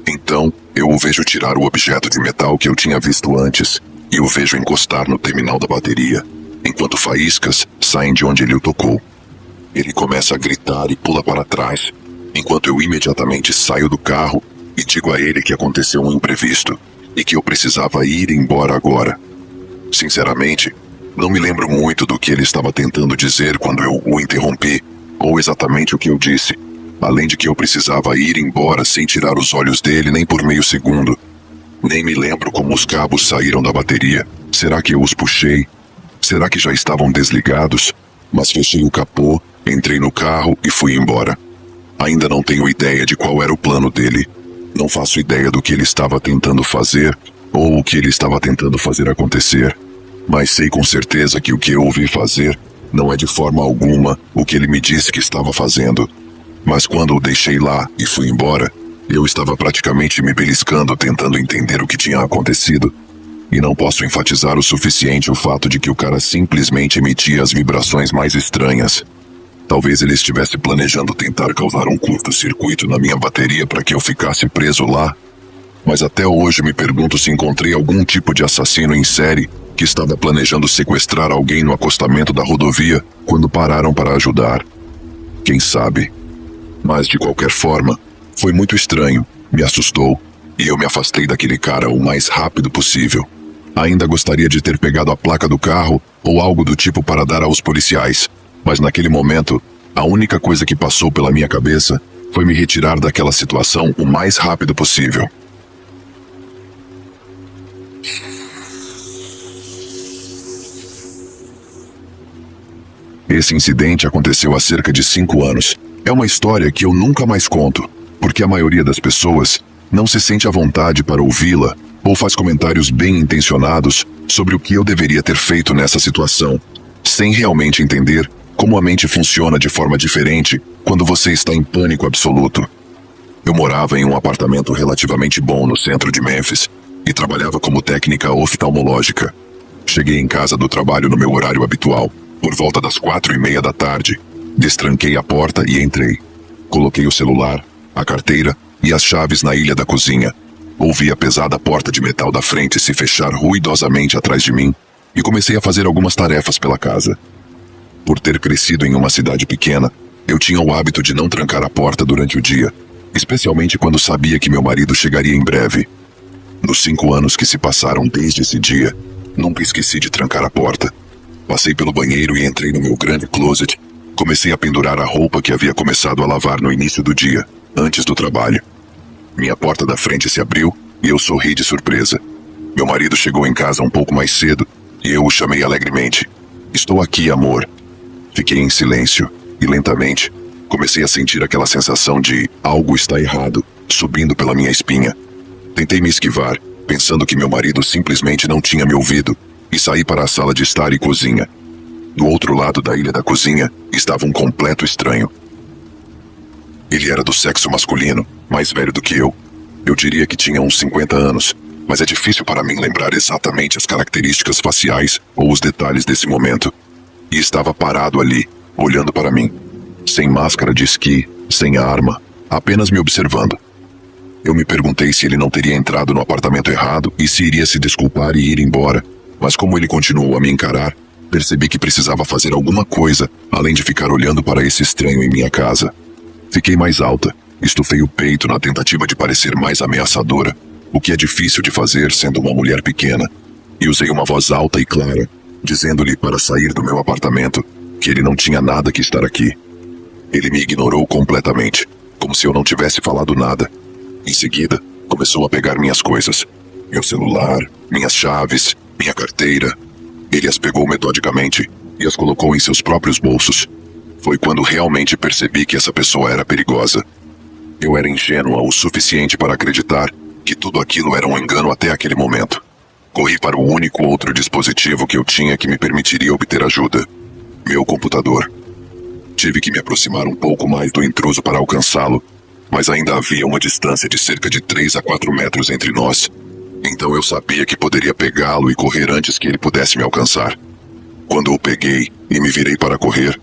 Então, eu o vejo tirar o objeto de metal que eu tinha visto antes e o vejo encostar no terminal da bateria, enquanto faíscas saem de onde ele o tocou. Ele começa a gritar e pula para trás, enquanto eu imediatamente saio do carro e digo a ele que aconteceu um imprevisto e que eu precisava ir embora agora. Sinceramente, não me lembro muito do que ele estava tentando dizer quando eu o interrompi, ou exatamente o que eu disse, além de que eu precisava ir embora sem tirar os olhos dele nem por meio segundo. Nem me lembro como os cabos saíram da bateria. Será que eu os puxei? Será que já estavam desligados? Mas fechei o capô, entrei no carro e fui embora. Ainda não tenho ideia de qual era o plano dele. Não faço ideia do que ele estava tentando fazer ou o que ele estava tentando fazer acontecer. Mas sei com certeza que o que eu ouvi fazer não é de forma alguma o que ele me disse que estava fazendo. Mas quando o deixei lá e fui embora, eu estava praticamente me beliscando tentando entender o que tinha acontecido. E não posso enfatizar o suficiente o fato de que o cara simplesmente emitia as vibrações mais estranhas. Talvez ele estivesse planejando tentar causar um curto-circuito na minha bateria para que eu ficasse preso lá. Mas até hoje me pergunto se encontrei algum tipo de assassino em série que estava planejando sequestrar alguém no acostamento da rodovia quando pararam para ajudar. Quem sabe? Mas de qualquer forma, foi muito estranho, me assustou, e eu me afastei daquele cara o mais rápido possível. Ainda gostaria de ter pegado a placa do carro ou algo do tipo para dar aos policiais, mas naquele momento, a única coisa que passou pela minha cabeça foi me retirar daquela situação o mais rápido possível. Esse incidente aconteceu há cerca de 5 anos. É uma história que eu nunca mais conto, porque a maioria das pessoas não se sente à vontade para ouvi-la ou faz comentários bem intencionados sobre o que eu deveria ter feito nessa situação, sem realmente entender como a mente funciona de forma diferente quando você está em pânico absoluto. Eu morava em um apartamento relativamente bom no centro de Memphis e trabalhava como técnica oftalmológica. Cheguei em casa do trabalho no meu horário habitual, por volta das 4:30 da tarde. Destranquei a porta e entrei. Coloquei o celular, a carteira e as chaves na ilha da cozinha. Ouvi a pesada porta de metal da frente se fechar ruidosamente atrás de mim e comecei a fazer algumas tarefas pela casa. Por ter crescido em uma cidade pequena, eu tinha o hábito de não trancar a porta durante o dia, especialmente quando sabia que meu marido chegaria em breve. Nos 5 anos que se passaram desde esse dia, nunca esqueci de trancar a porta. Passei pelo banheiro e entrei no meu grande closet. Comecei a pendurar a roupa que havia começado a lavar no início do dia, antes do trabalho. Minha porta da frente se abriu e eu sorri de surpresa. Meu marido chegou em casa um pouco mais cedo e eu o chamei alegremente. "Estou aqui, amor." Fiquei em silêncio e lentamente comecei a sentir aquela sensação de algo está errado, subindo pela minha espinha. Tentei me esquivar, pensando que meu marido simplesmente não tinha me ouvido, e saí para a sala de estar e cozinha. Do outro lado da ilha da cozinha estava um completo estranho. Ele era do sexo masculino, mais velho do que eu. Eu diria que tinha uns 50 anos, mas é difícil para mim lembrar exatamente as características faciais ou os detalhes desse momento. E estava parado ali, olhando para mim, sem máscara de esqui, sem arma, apenas me observando. Eu me perguntei se ele não teria entrado no apartamento errado e se iria se desculpar e ir embora, mas como ele continuou a me encarar, Percebi que precisava fazer alguma coisa, além de ficar olhando para esse estranho em minha casa. Fiquei mais alta, estufei o peito na tentativa de parecer mais ameaçadora, o que é difícil de fazer sendo uma mulher pequena, e usei uma voz alta e clara, dizendo-lhe para sair do meu apartamento, que ele não tinha nada que estar aqui. Ele me ignorou completamente, como se eu não tivesse falado nada. Em seguida, começou a pegar minhas coisas. Meu celular, minhas chaves, minha carteira. Ele as pegou metodicamente e as colocou em seus próprios bolsos. Foi quando realmente percebi que essa pessoa era perigosa. Eu era ingênua o suficiente para acreditar que tudo aquilo era um engano até aquele momento. Corri para o único outro dispositivo que eu tinha que me permitiria obter ajuda. Meu computador. Tive que me aproximar um pouco mais do intruso para alcançá-lo, mas ainda havia uma distância de cerca de 3 a 4 metros entre nós. Então eu sabia que poderia pegá-lo e correr antes que ele pudesse me alcançar. Quando o peguei e me virei para correr,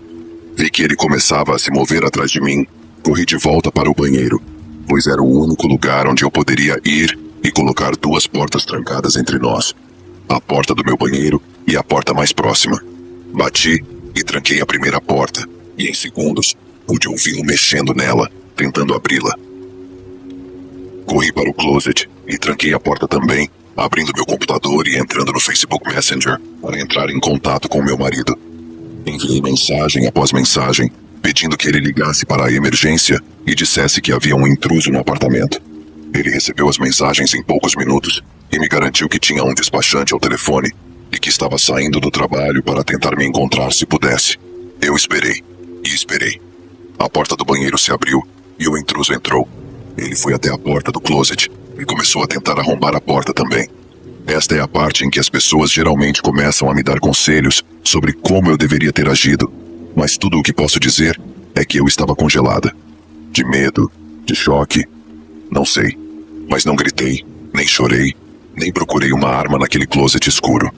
vi que ele começava a se mover atrás de mim. Corri de volta para o banheiro, pois era o único lugar onde eu poderia ir e colocar 2 portas trancadas entre nós. A porta do meu banheiro e a porta mais próxima. Bati e tranquei a primeira porta, e em segundos pude ouvi-lo mexendo nela, tentando abri-la. Corri para o closet e tranquei a porta também, abrindo meu computador e entrando no Facebook Messenger para entrar em contato com meu marido. Enviei mensagem após mensagem, pedindo que ele ligasse para a emergência e dissesse que havia um intruso no apartamento. Ele recebeu as mensagens em poucos minutos e me garantiu que tinha um despachante ao telefone e que estava saindo do trabalho para tentar me encontrar se pudesse. Eu esperei e esperei. A porta do banheiro se abriu e o intruso entrou. Ele foi até a porta do closet e começou a tentar arrombar a porta também. Esta é a parte em que as pessoas geralmente começam a me dar conselhos sobre como eu deveria ter agido, mas tudo o que posso dizer é que eu estava congelada. De medo, de choque, não sei, mas não gritei, nem chorei, nem procurei uma arma naquele closet escuro.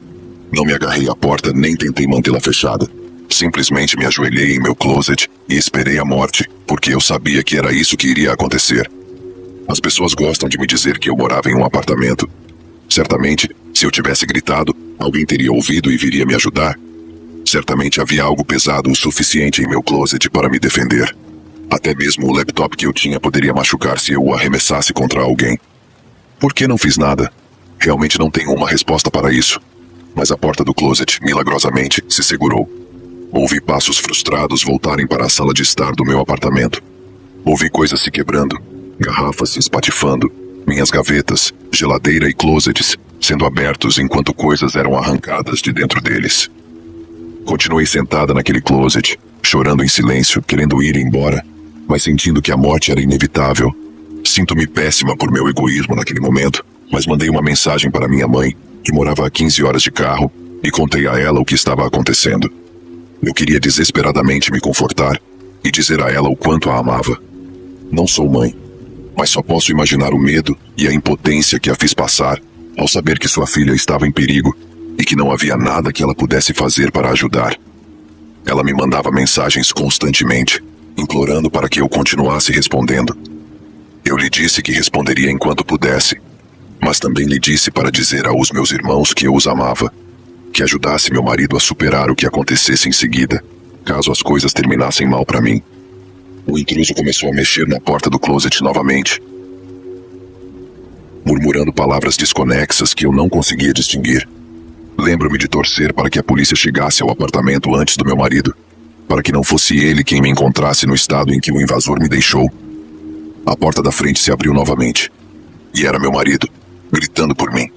Não me agarrei à porta nem tentei mantê-la fechada. Simplesmente me ajoelhei em meu closet e esperei a morte, porque eu sabia que era isso que iria acontecer. As pessoas gostam de me dizer que eu morava em um apartamento. Certamente, se eu tivesse gritado, alguém teria ouvido e viria me ajudar. Certamente havia algo pesado o suficiente em meu closet para me defender. Até mesmo o laptop que eu tinha poderia machucar se eu o arremessasse contra alguém. Por que não fiz nada? Realmente não tenho uma resposta para isso. Mas a porta do closet, milagrosamente, se segurou. Ouvi passos frustrados voltarem para a sala de estar do meu apartamento. Ouvi coisas se quebrando, garrafas se espatifando, minhas gavetas, geladeira e closets sendo abertos enquanto coisas eram arrancadas de dentro deles. Continuei sentada naquele closet, chorando em silêncio, querendo ir embora, mas sentindo que a morte era inevitável. Sinto-me péssima por meu egoísmo naquele momento, mas mandei uma mensagem para minha mãe, que morava a 15 horas de carro, e contei a ela o que estava acontecendo. Eu queria desesperadamente me confortar e dizer a ela o quanto a amava. Não sou mãe, mas só posso imaginar o medo e a impotência que a fiz passar ao saber que sua filha estava em perigo e que não havia nada que ela pudesse fazer para ajudar. Ela me mandava mensagens constantemente, implorando para que eu continuasse respondendo. Eu lhe disse que responderia enquanto pudesse, mas também lhe disse para dizer aos meus irmãos que eu os amava, que ajudasse meu marido a superar o que acontecesse em seguida, caso as coisas terminassem mal para mim. O intruso começou a mexer na porta do closet novamente, murmurando palavras desconexas que eu não conseguia distinguir. Lembro-me de torcer para que a polícia chegasse ao apartamento antes do meu marido, para que não fosse ele quem me encontrasse no estado em que o invasor me deixou. A porta da frente se abriu novamente, e era meu marido, gritando por mim.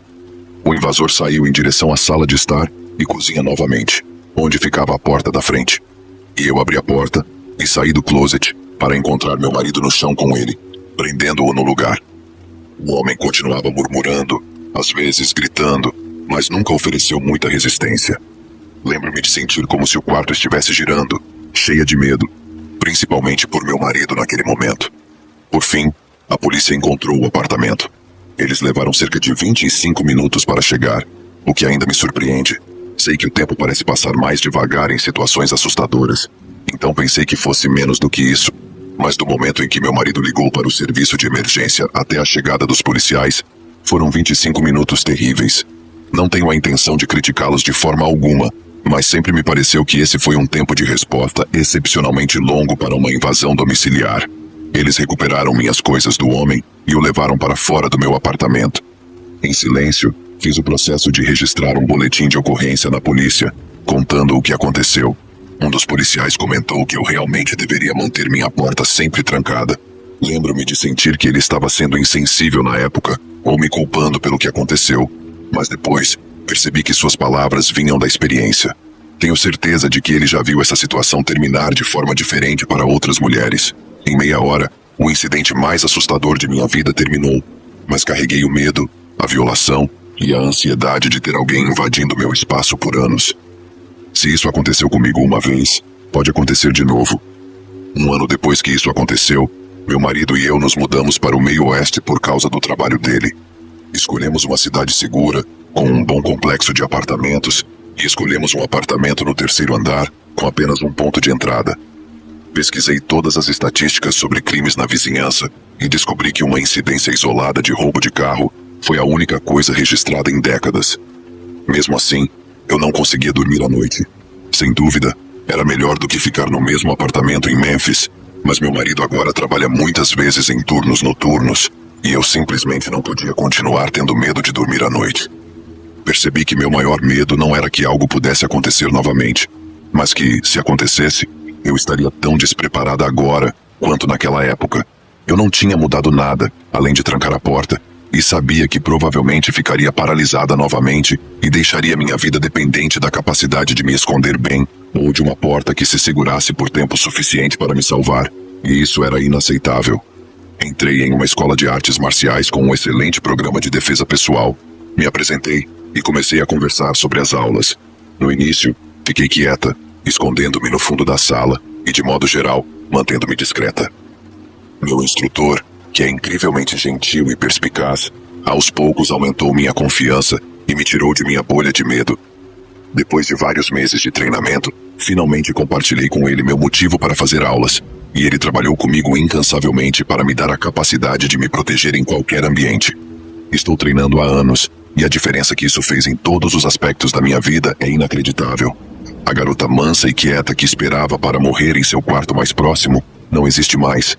O invasor saiu em direção à sala de estar e cozinha novamente, onde ficava a porta da frente. E eu abri a porta e saí do closet para encontrar meu marido no chão com ele, prendendo-o no lugar. O homem continuava murmurando, às vezes gritando, mas nunca ofereceu muita resistência. Lembro-me de sentir como se o quarto estivesse girando, cheia de medo, principalmente por meu marido naquele momento. Por fim, a polícia encontrou o apartamento. Eles levaram cerca de 25 minutos para chegar, o que ainda me surpreende. Sei que o tempo parece passar mais devagar em situações assustadoras, então pensei que fosse menos do que isso. Mas do momento em que meu marido ligou para o serviço de emergência até a chegada dos policiais, foram 25 minutos terríveis. Não tenho a intenção de criticá-los de forma alguma, mas sempre me pareceu que esse foi um tempo de resposta excepcionalmente longo para uma invasão domiciliar. Eles recuperaram minhas coisas do homem e o levaram para fora do meu apartamento. Em silêncio, fiz o processo de registrar um boletim de ocorrência na polícia, contando o que aconteceu. Um dos policiais comentou que eu realmente deveria manter minha porta sempre trancada. Lembro-me de sentir que ele estava sendo insensível na época, ou me culpando pelo que aconteceu, mas depois percebi que suas palavras vinham da experiência. Tenho certeza de que ele já viu essa situação terminar de forma diferente para outras mulheres. Em meia hora, o incidente mais assustador de minha vida terminou, mas carreguei o medo, a violação e a ansiedade de ter alguém invadindo meu espaço por anos. Se isso aconteceu comigo uma vez, pode acontecer de novo. Um ano depois que isso aconteceu, meu marido e eu nos mudamos para o meio-oeste por causa do trabalho dele. Escolhemos uma cidade segura, com um bom complexo de apartamentos, e escolhemos um apartamento no terceiro andar, com apenas um ponto de entrada. Pesquisei todas as estatísticas sobre crimes na vizinhança e descobri que uma incidência isolada de roubo de carro foi a única coisa registrada em décadas. Mesmo assim, eu não conseguia dormir à noite. Sem dúvida, era melhor do que ficar no mesmo apartamento em Memphis, mas meu marido agora trabalha muitas vezes em turnos noturnos, e eu simplesmente não podia continuar tendo medo de dormir à noite. Percebi que meu maior medo não era que algo pudesse acontecer novamente, mas que, se acontecesse, eu estaria tão despreparada agora quanto naquela época. Eu não tinha mudado nada, além de trancar a porta, e sabia que provavelmente ficaria paralisada novamente e deixaria minha vida dependente da capacidade de me esconder bem ou de uma porta que se segurasse por tempo suficiente para me salvar, e isso era inaceitável. Entrei em uma escola de artes marciais com um excelente programa de defesa pessoal. Me apresentei e comecei a conversar sobre as aulas. No início, fiquei quieta, escondendo-me no fundo da sala e, de modo geral, mantendo-me discreta. Meu instrutor, que é incrivelmente gentil e perspicaz, aos poucos aumentou minha confiança e me tirou de minha bolha de medo. Depois de vários meses de treinamento, finalmente compartilhei com ele meu motivo para fazer aulas, e ele trabalhou comigo incansavelmente para me dar a capacidade de me proteger em qualquer ambiente. Estou treinando há anos, e a diferença que isso fez em todos os aspectos da minha vida é inacreditável. A garota mansa e quieta que esperava para morrer em seu quarto mais próximo não existe mais.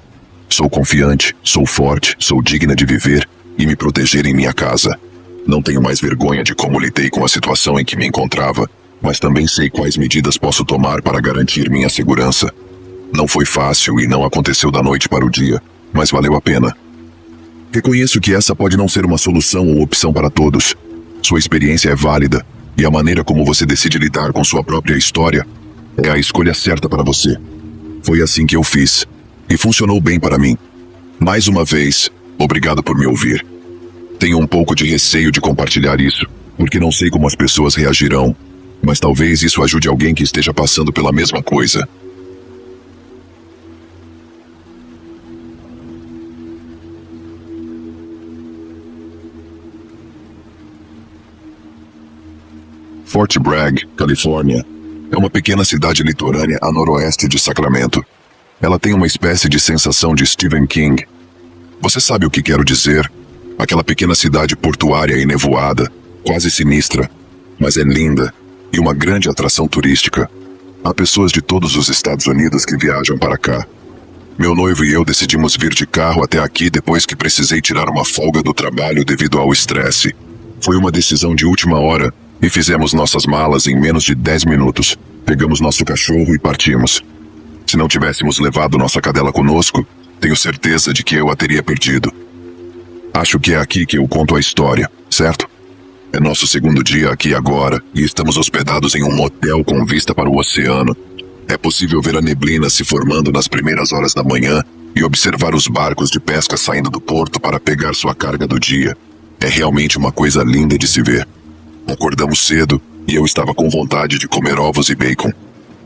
Sou confiante, sou forte, sou digna de viver e me proteger em minha casa. Não tenho mais vergonha de como lidei com a situação em que me encontrava, mas também sei quais medidas posso tomar para garantir minha segurança. Não foi fácil e não aconteceu da noite para o dia, mas valeu a pena. Reconheço que essa pode não ser uma solução ou opção para todos. Sua experiência é válida, e a maneira como você decide lidar com sua própria história é a escolha certa para você. Foi assim que eu fiz, e funcionou bem para mim. Mais uma vez, obrigado por me ouvir. Tenho um pouco de receio de compartilhar isso, porque não sei como as pessoas reagirão, mas talvez isso ajude alguém que esteja passando pela mesma coisa. Fort Bragg, Califórnia, é uma pequena cidade litorânea a noroeste de Sacramento. Ela tem uma espécie de sensação de Stephen King. Você sabe o que quero dizer? Aquela pequena cidade portuária e nevoada, quase sinistra, mas é linda e uma grande atração turística. Há pessoas de todos os Estados Unidos que viajam para cá. Meu noivo e eu decidimos vir de carro até aqui depois que precisei tirar uma folga do trabalho devido ao estresse. Foi uma decisão de última hora e fizemos nossas malas em menos de 10 minutos. Pegamos nosso cachorro e partimos. Se não tivéssemos levado nossa cadela conosco, tenho certeza de que eu a teria perdido. Acho que é aqui que eu conto a história, certo? É nosso segundo dia aqui agora e estamos hospedados em um motel com vista para o oceano. É possível ver a neblina se formando nas primeiras horas da manhã e observar os barcos de pesca saindo do porto para pegar sua carga do dia. É realmente uma coisa linda de se ver. Acordamos cedo e eu estava com vontade de comer ovos e bacon.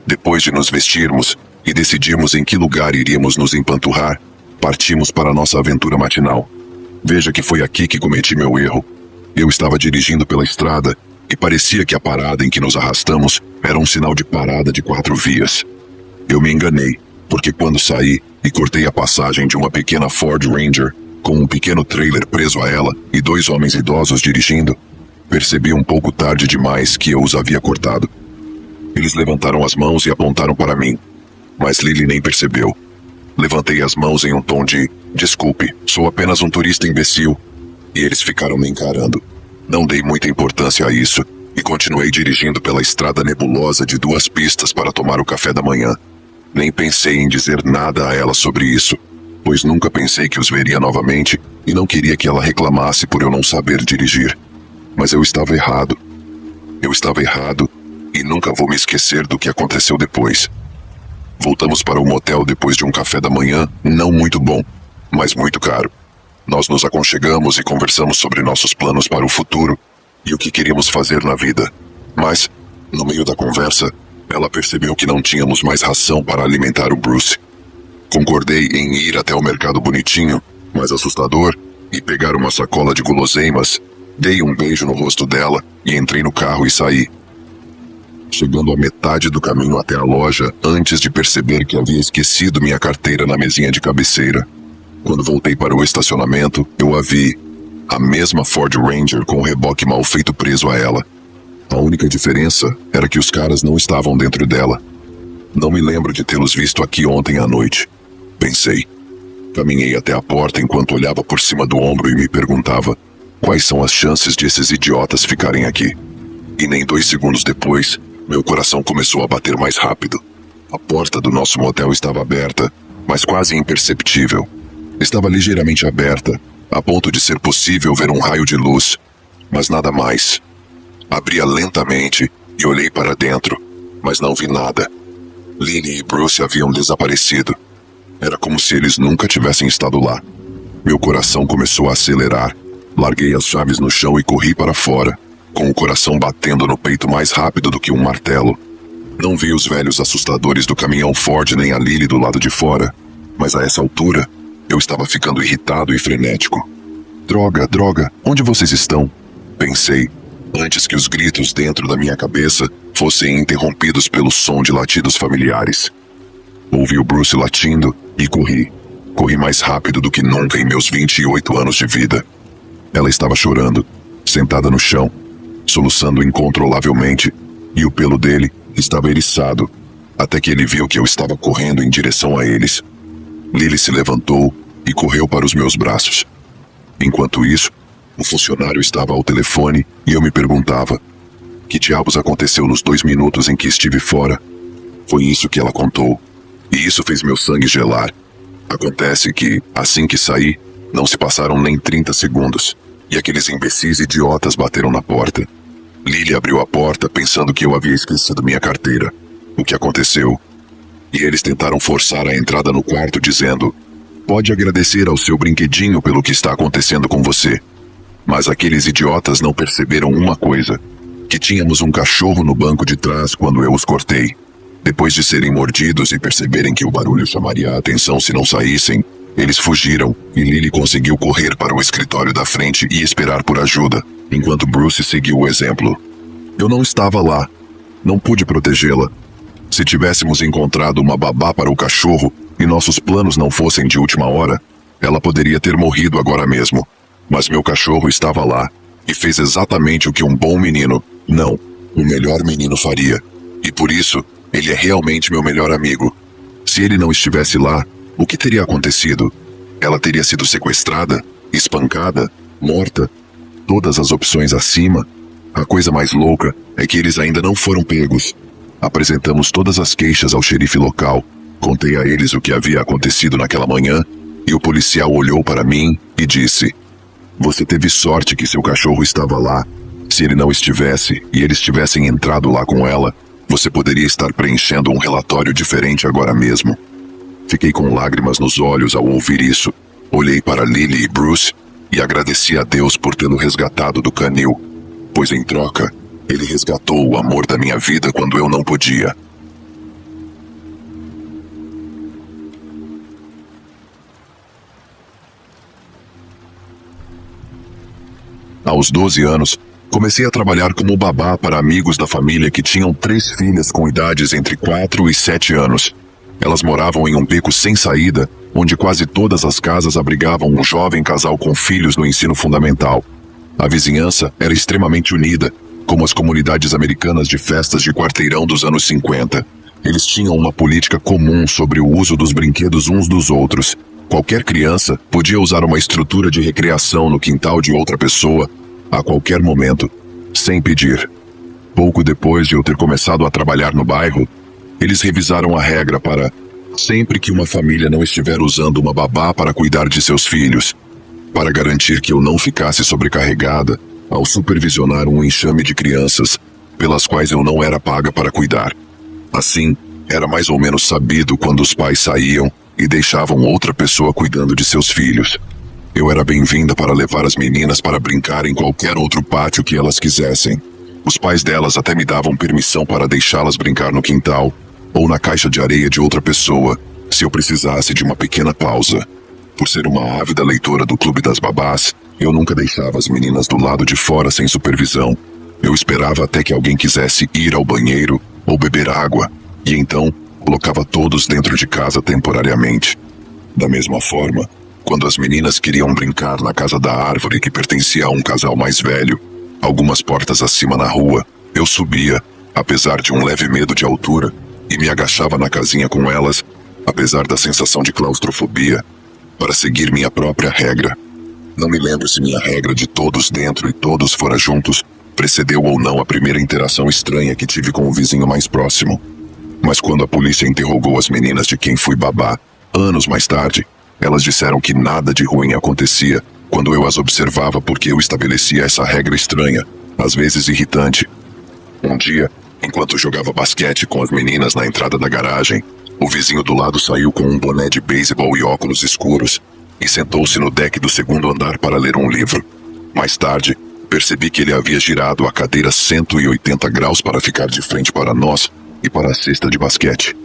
Depois de nos vestirmos e decidirmos em que lugar iríamos nos empanturrar, partimos para nossa aventura matinal. Veja que foi aqui que cometi meu erro. Eu estava dirigindo pela estrada e parecia que a parada em que nos arrastamos era um sinal de parada de 4 vias. Eu me enganei, porque quando saí e cortei a passagem de uma pequena Ford Ranger, com um pequeno trailer preso a ela e 2 homens idosos dirigindo, percebi um pouco tarde demais que eu os havia cortado. Eles levantaram as mãos e apontaram para mim, mas Lily nem percebeu. Levantei as mãos em um tom de: desculpe, sou apenas um turista imbecil. E eles ficaram me encarando. Não dei muita importância a isso e continuei dirigindo pela estrada nebulosa de 2 pistas para tomar o café da manhã. Nem pensei em dizer nada a ela sobre isso, pois nunca pensei que os veria novamente e não queria que ela reclamasse por eu não saber dirigir. Mas eu estava errado. Eu estava errado e nunca vou me esquecer do que aconteceu depois. Voltamos para o motel depois de um café da manhã não muito bom, mas muito caro. Nós nos aconchegamos e conversamos sobre nossos planos para o futuro e o que queríamos fazer na vida. Mas, no meio da conversa, ela percebeu que não tínhamos mais ração para alimentar o Bruce. Concordei em ir até o mercado bonitinho, mas assustador, e pegar uma sacola de guloseimas. Dei um beijo no rosto dela e entrei no carro e saí. Chegando à metade do caminho até a loja, antes de perceber que havia esquecido minha carteira na mesinha de cabeceira. Quando voltei para o estacionamento, eu a vi. A mesma Ford Ranger com o reboque mal feito preso a ela. A única diferença era que os caras não estavam dentro dela. Não me lembro de tê-los visto aqui ontem à noite. Pensei. Caminhei até a porta enquanto olhava por cima do ombro e me perguntava: quais são as chances de esses idiotas ficarem aqui? E nem 2 segundos depois, meu coração começou a bater mais rápido. A porta do nosso motel estava aberta, mas quase imperceptível. Estava ligeiramente aberta, a ponto de ser possível ver um raio de luz, mas nada mais. Abria lentamente e olhei para dentro, mas não vi nada. Lily e Bruce haviam desaparecido. Era como se eles nunca tivessem estado lá. Meu coração começou a acelerar. Larguei as chaves no chão e corri para fora, com o coração batendo no peito mais rápido do que um martelo. Não vi os velhos assustadores do caminhão Ford nem a Lily do lado de fora, mas a essa altura, eu estava ficando irritado e frenético. Droga, onde vocês estão? Pensei, antes que os gritos dentro da minha cabeça fossem interrompidos pelo som de latidos familiares. Ouvi o Bruce latindo e corri. Corri mais rápido do que nunca em meus 28 anos de vida. Ela estava chorando, sentada no chão, soluçando incontrolavelmente, e o pelo dele estava eriçado, até que ele viu que eu estava correndo em direção a eles. Lily se levantou e correu para os meus braços. Enquanto isso, um funcionário estava ao telefone e eu me perguntava: que diabos aconteceu nos 2 minutos em que estive fora? Foi isso que ela contou, e isso fez meu sangue gelar. Acontece que, assim que saí, não se passaram nem 30 segundos, e aqueles imbecis idiotas bateram na porta. Lily abriu a porta pensando que eu havia esquecido minha carteira. O que aconteceu? E eles tentaram forçar a entrada no quarto dizendo: pode agradecer ao seu brinquedinho pelo que está acontecendo com você. Mas aqueles idiotas não perceberam uma coisa: que tínhamos um cachorro no banco de trás quando eu os cortei. Depois de serem mordidos e perceberem que o barulho chamaria a atenção se não saíssem, eles fugiram e Lily conseguiu correr para o escritório da frente e esperar por ajuda, enquanto Bruce seguiu o exemplo. Eu não estava lá. Não pude protegê-la. Se tivéssemos encontrado uma babá para o cachorro e nossos planos não fossem de última hora, ela poderia ter morrido agora mesmo. Mas meu cachorro estava lá e fez exatamente o que um bom menino, não, o melhor menino faria. E por isso, ele é realmente meu melhor amigo. Se ele não estivesse lá, o que teria acontecido? Ela teria sido sequestrada, espancada, morta? Todas as opções acima? A coisa mais louca é que eles ainda não foram pegos. Apresentamos todas as queixas ao xerife local, contei a eles o que havia acontecido naquela manhã, e o policial olhou para mim e disse: você teve sorte que seu cachorro estava lá. Se ele não estivesse e eles tivessem entrado lá com ela, você poderia estar preenchendo um relatório diferente agora mesmo. Fiquei com lágrimas nos olhos ao ouvir isso. Olhei para Lily e Bruce e agradeci a Deus por tê-lo resgatado do canil, pois em troca, ele resgatou o amor da minha vida quando eu não podia. Aos 12 anos, comecei a trabalhar como babá para amigos da família que tinham 3 filhas com idades entre 4 e 7 anos. Elas moravam em um beco sem saída, onde quase todas as casas abrigavam um jovem casal com filhos no ensino fundamental. A vizinhança era extremamente unida, como as comunidades americanas de festas de quarteirão dos anos 50. Eles tinham uma política comum sobre o uso dos brinquedos uns dos outros. Qualquer criança podia usar uma estrutura de recreação no quintal de outra pessoa a qualquer momento, sem pedir. Pouco depois de eu ter começado a trabalhar no bairro, eles revisaram a regra para sempre que uma família não estiver usando uma babá para cuidar de seus filhos, para garantir que eu não ficasse sobrecarregada ao supervisionar um enxame de crianças pelas quais eu não era paga para cuidar. Assim, era mais ou menos sabido quando os pais saíam e deixavam outra pessoa cuidando de seus filhos. Eu era bem-vinda para levar as meninas para brincar em qualquer outro pátio que elas quisessem. Os pais delas até me davam permissão para deixá-las brincar no quintal ou na caixa de areia de outra pessoa, se eu precisasse de uma pequena pausa. Por ser uma ávida leitora do Clube das Babás, eu nunca deixava as meninas do lado de fora sem supervisão. Eu esperava até que alguém quisesse ir ao banheiro ou beber água, e então colocava todos dentro de casa temporariamente. Da mesma forma, quando as meninas queriam brincar na casa da árvore que pertencia a um casal mais velho, algumas portas acima na rua, eu subia, apesar de um leve medo de altura, e me agachava na casinha com elas, apesar da sensação de claustrofobia, para seguir minha própria regra. Não me lembro se minha regra de todos dentro e todos fora juntos precedeu ou não a primeira interação estranha que tive com o vizinho mais próximo. Mas quando a polícia interrogou as meninas de quem fui babá, anos mais tarde, elas disseram que nada de ruim acontecia quando eu as observava porque eu estabelecia essa regra estranha, às vezes irritante. Um dia, enquanto jogava basquete com as meninas na entrada da garagem, o vizinho do lado saiu com um boné de beisebol e óculos escuros e sentou-se no deck do segundo andar para ler um livro. Mais tarde, percebi que ele havia girado a cadeira 180 graus para ficar de frente para nós e para a cesta de basquete.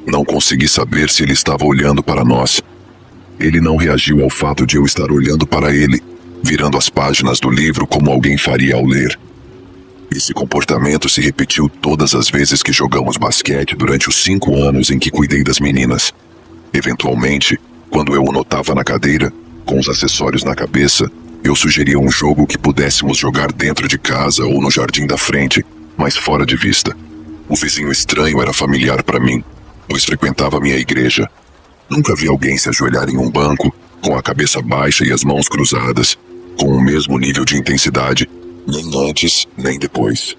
Não consegui saber se ele estava olhando para nós. Ele não reagiu ao fato de eu estar olhando para ele, virando as páginas do livro como alguém faria ao ler. Esse comportamento se repetiu todas as vezes que jogamos basquete durante os 5 anos em que cuidei das meninas. Eventualmente, quando eu o notava na cadeira, com os acessórios na cabeça, eu sugeria um jogo que pudéssemos jogar dentro de casa ou no jardim da frente, mas fora de vista. O vizinho estranho era familiar para mim, pois frequentava minha igreja. Nunca vi alguém se ajoelhar em um banco, com a cabeça baixa e as mãos cruzadas, com o mesmo nível de intensidade, nem antes, nem depois.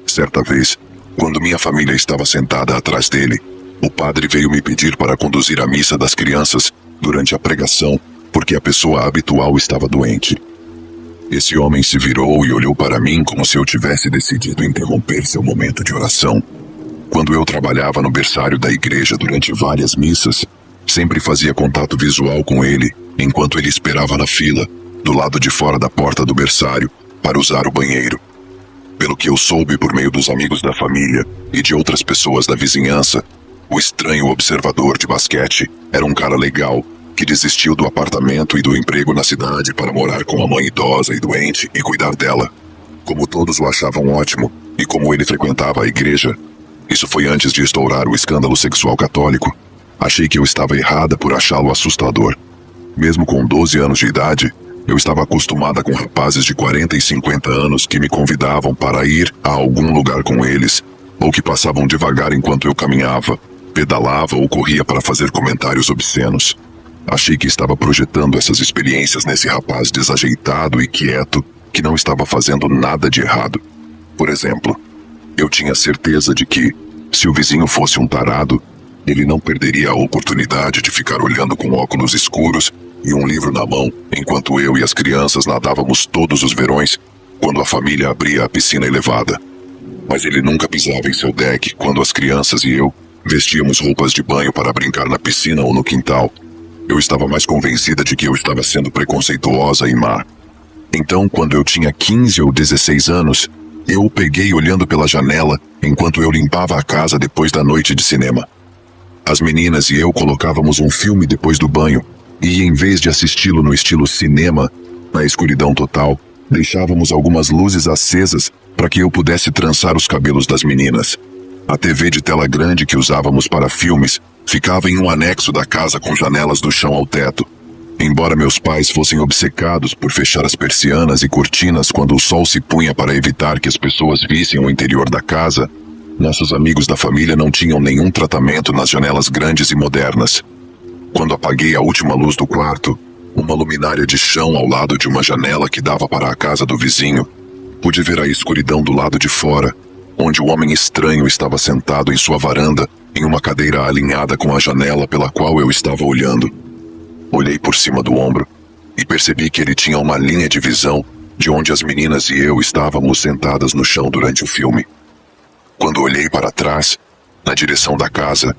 Certa vez, quando minha família estava sentada atrás dele, o padre veio me pedir para conduzir a missa das crianças durante a pregação, porque a pessoa habitual estava doente. Esse homem se virou e olhou para mim como se eu tivesse decidido interromper seu momento de oração. Quando eu trabalhava no berçário da igreja durante várias missas, sempre fazia contato visual com ele enquanto ele esperava na fila, do lado de fora da porta do berçário, para usar o banheiro. Pelo que eu soube por meio dos amigos da família e de outras pessoas da vizinhança, o estranho observador de basquete era um cara legal que desistiu do apartamento e do emprego na cidade para morar com a mãe idosa e doente e cuidar dela. Como todos o achavam ótimo e como ele frequentava a igreja, isso foi antes de estourar o escândalo sexual católico, achei que eu estava errada por achá-lo assustador. Mesmo com 12 anos de idade, eu estava acostumada com rapazes de 40 e 50 anos que me convidavam para ir a algum lugar com eles, ou que passavam devagar enquanto eu caminhava, pedalava ou corria para fazer comentários obscenos. Achei que estava projetando essas experiências nesse rapaz desajeitado e quieto que não estava fazendo nada de errado. Por exemplo, eu tinha certeza de que, se o vizinho fosse um tarado, ele não perderia a oportunidade de ficar olhando com óculos escuros e um livro na mão, enquanto eu e as crianças nadávamos todos os verões, quando a família abria a piscina elevada. Mas ele nunca pisava em seu deck quando as crianças e eu vestíamos roupas de banho para brincar na piscina ou no quintal. Eu estava mais convencida de que eu estava sendo preconceituosa e má. Então, quando eu tinha 15 ou 16 anos, eu o peguei olhando pela janela enquanto eu limpava a casa depois da noite de cinema. As meninas e eu colocávamos um filme depois do banho, e em vez de assisti-lo no estilo cinema, na escuridão total, deixávamos algumas luzes acesas para que eu pudesse trançar os cabelos das meninas. A TV de tela grande que usávamos para filmes ficava em um anexo da casa com janelas do chão ao teto. Embora meus pais fossem obcecados por fechar as persianas e cortinas quando o sol se punha para evitar que as pessoas vissem o interior da casa, nossos amigos da família não tinham nenhum tratamento nas janelas grandes e modernas. Quando apaguei a última luz do quarto, uma luminária de chão ao lado de uma janela que dava para a casa do vizinho, pude ver a escuridão do lado de fora, onde o homem estranho estava sentado em sua varanda, em uma cadeira alinhada com a janela pela qual eu estava olhando. Olhei por cima do ombro e percebi que ele tinha uma linha de visão de onde as meninas e eu estávamos sentadas no chão durante o filme. Quando olhei para trás, na direção da casa,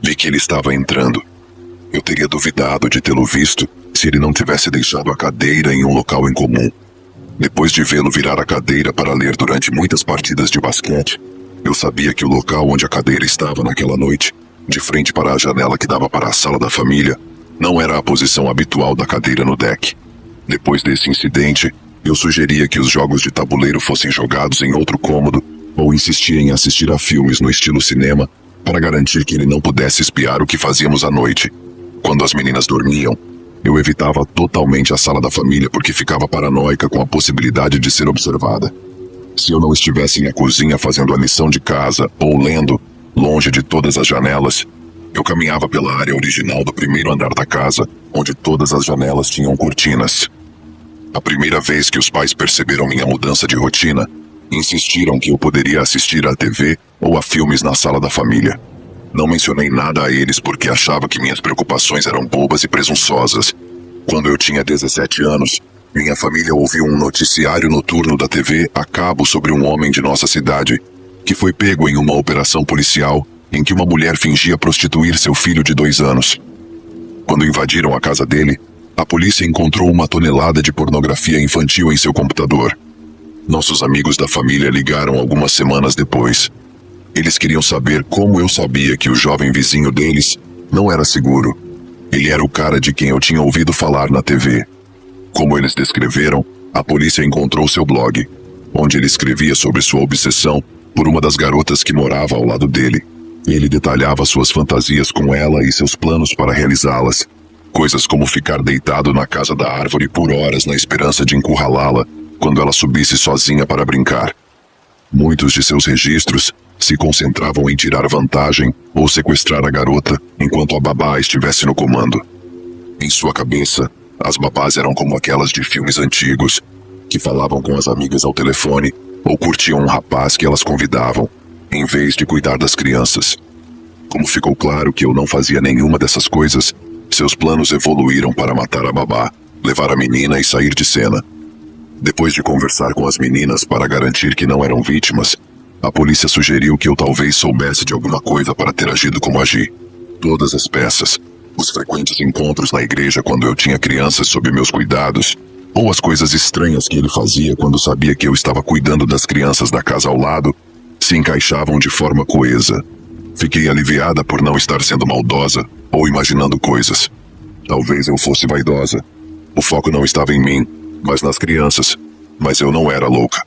vi que ele estava entrando. Eu teria duvidado de tê-lo visto se ele não tivesse deixado a cadeira em um local em comum. Depois de vê-lo virar a cadeira para ler durante muitas partidas de basquete, eu sabia que o local onde a cadeira estava naquela noite, de frente para a janela que dava para a sala da família, não era a posição habitual da cadeira no deck. Depois desse incidente, eu sugeria que os jogos de tabuleiro fossem jogados em outro cômodo ou insistia em assistir a filmes no estilo cinema para garantir que ele não pudesse espiar o que fazíamos à noite. Quando as meninas dormiam, eu evitava totalmente a sala da família porque ficava paranoica com a possibilidade de ser observada. Se eu não estivesse na cozinha fazendo a lição de casa ou lendo, longe de todas as janelas, eu caminhava pela área original do primeiro andar da casa, onde todas as janelas tinham cortinas. A primeira vez que os pais perceberam minha mudança de rotina, insistiram que eu poderia assistir à TV ou a filmes na sala da família. Não mencionei nada a eles porque achava que minhas preocupações eram bobas e presunçosas. Quando eu tinha 17 anos, minha família ouviu um noticiário noturno da TV a cabo sobre um homem de nossa cidade, que foi pego em uma operação policial em que uma mulher fingia prostituir seu filho de 2 anos. Quando invadiram a casa dele, a polícia encontrou 1 tonelada de pornografia infantil em seu computador. Nossos amigos da família ligaram algumas semanas depois. Eles queriam saber como eu sabia que o jovem vizinho deles não era seguro. Ele era o cara de quem eu tinha ouvido falar na TV. Como eles descreveram, a polícia encontrou seu blog, onde ele escrevia sobre sua obsessão por uma das garotas que morava ao lado dele. Ele detalhava suas fantasias com ela e seus planos para realizá-las. Coisas como ficar deitado na casa da árvore por horas na esperança de encurralá-la quando ela subisse sozinha para brincar. Muitos de seus registros se concentravam em tirar vantagem ou sequestrar a garota enquanto a babá estivesse no comando. Em sua cabeça, as babás eram como aquelas de filmes antigos, que falavam com as amigas ao telefone ou curtiam um rapaz que elas convidavam, em vez de cuidar das crianças. Como ficou claro que eu não fazia nenhuma dessas coisas, seus planos evoluíram para matar a babá, levar a menina e sair de cena. Depois de conversar com as meninas para garantir que não eram vítimas, a polícia sugeriu que eu talvez soubesse de alguma coisa para ter agido como agi. Todas as peças, os frequentes encontros na igreja quando eu tinha crianças sob meus cuidados, ou as coisas estranhas que ele fazia quando sabia que eu estava cuidando das crianças da casa ao lado, se encaixavam de forma coesa. Fiquei aliviada por não estar sendo maldosa ou imaginando coisas. Talvez eu fosse vaidosa. O foco não estava em mim, mas nas crianças. Mas eu não era louca.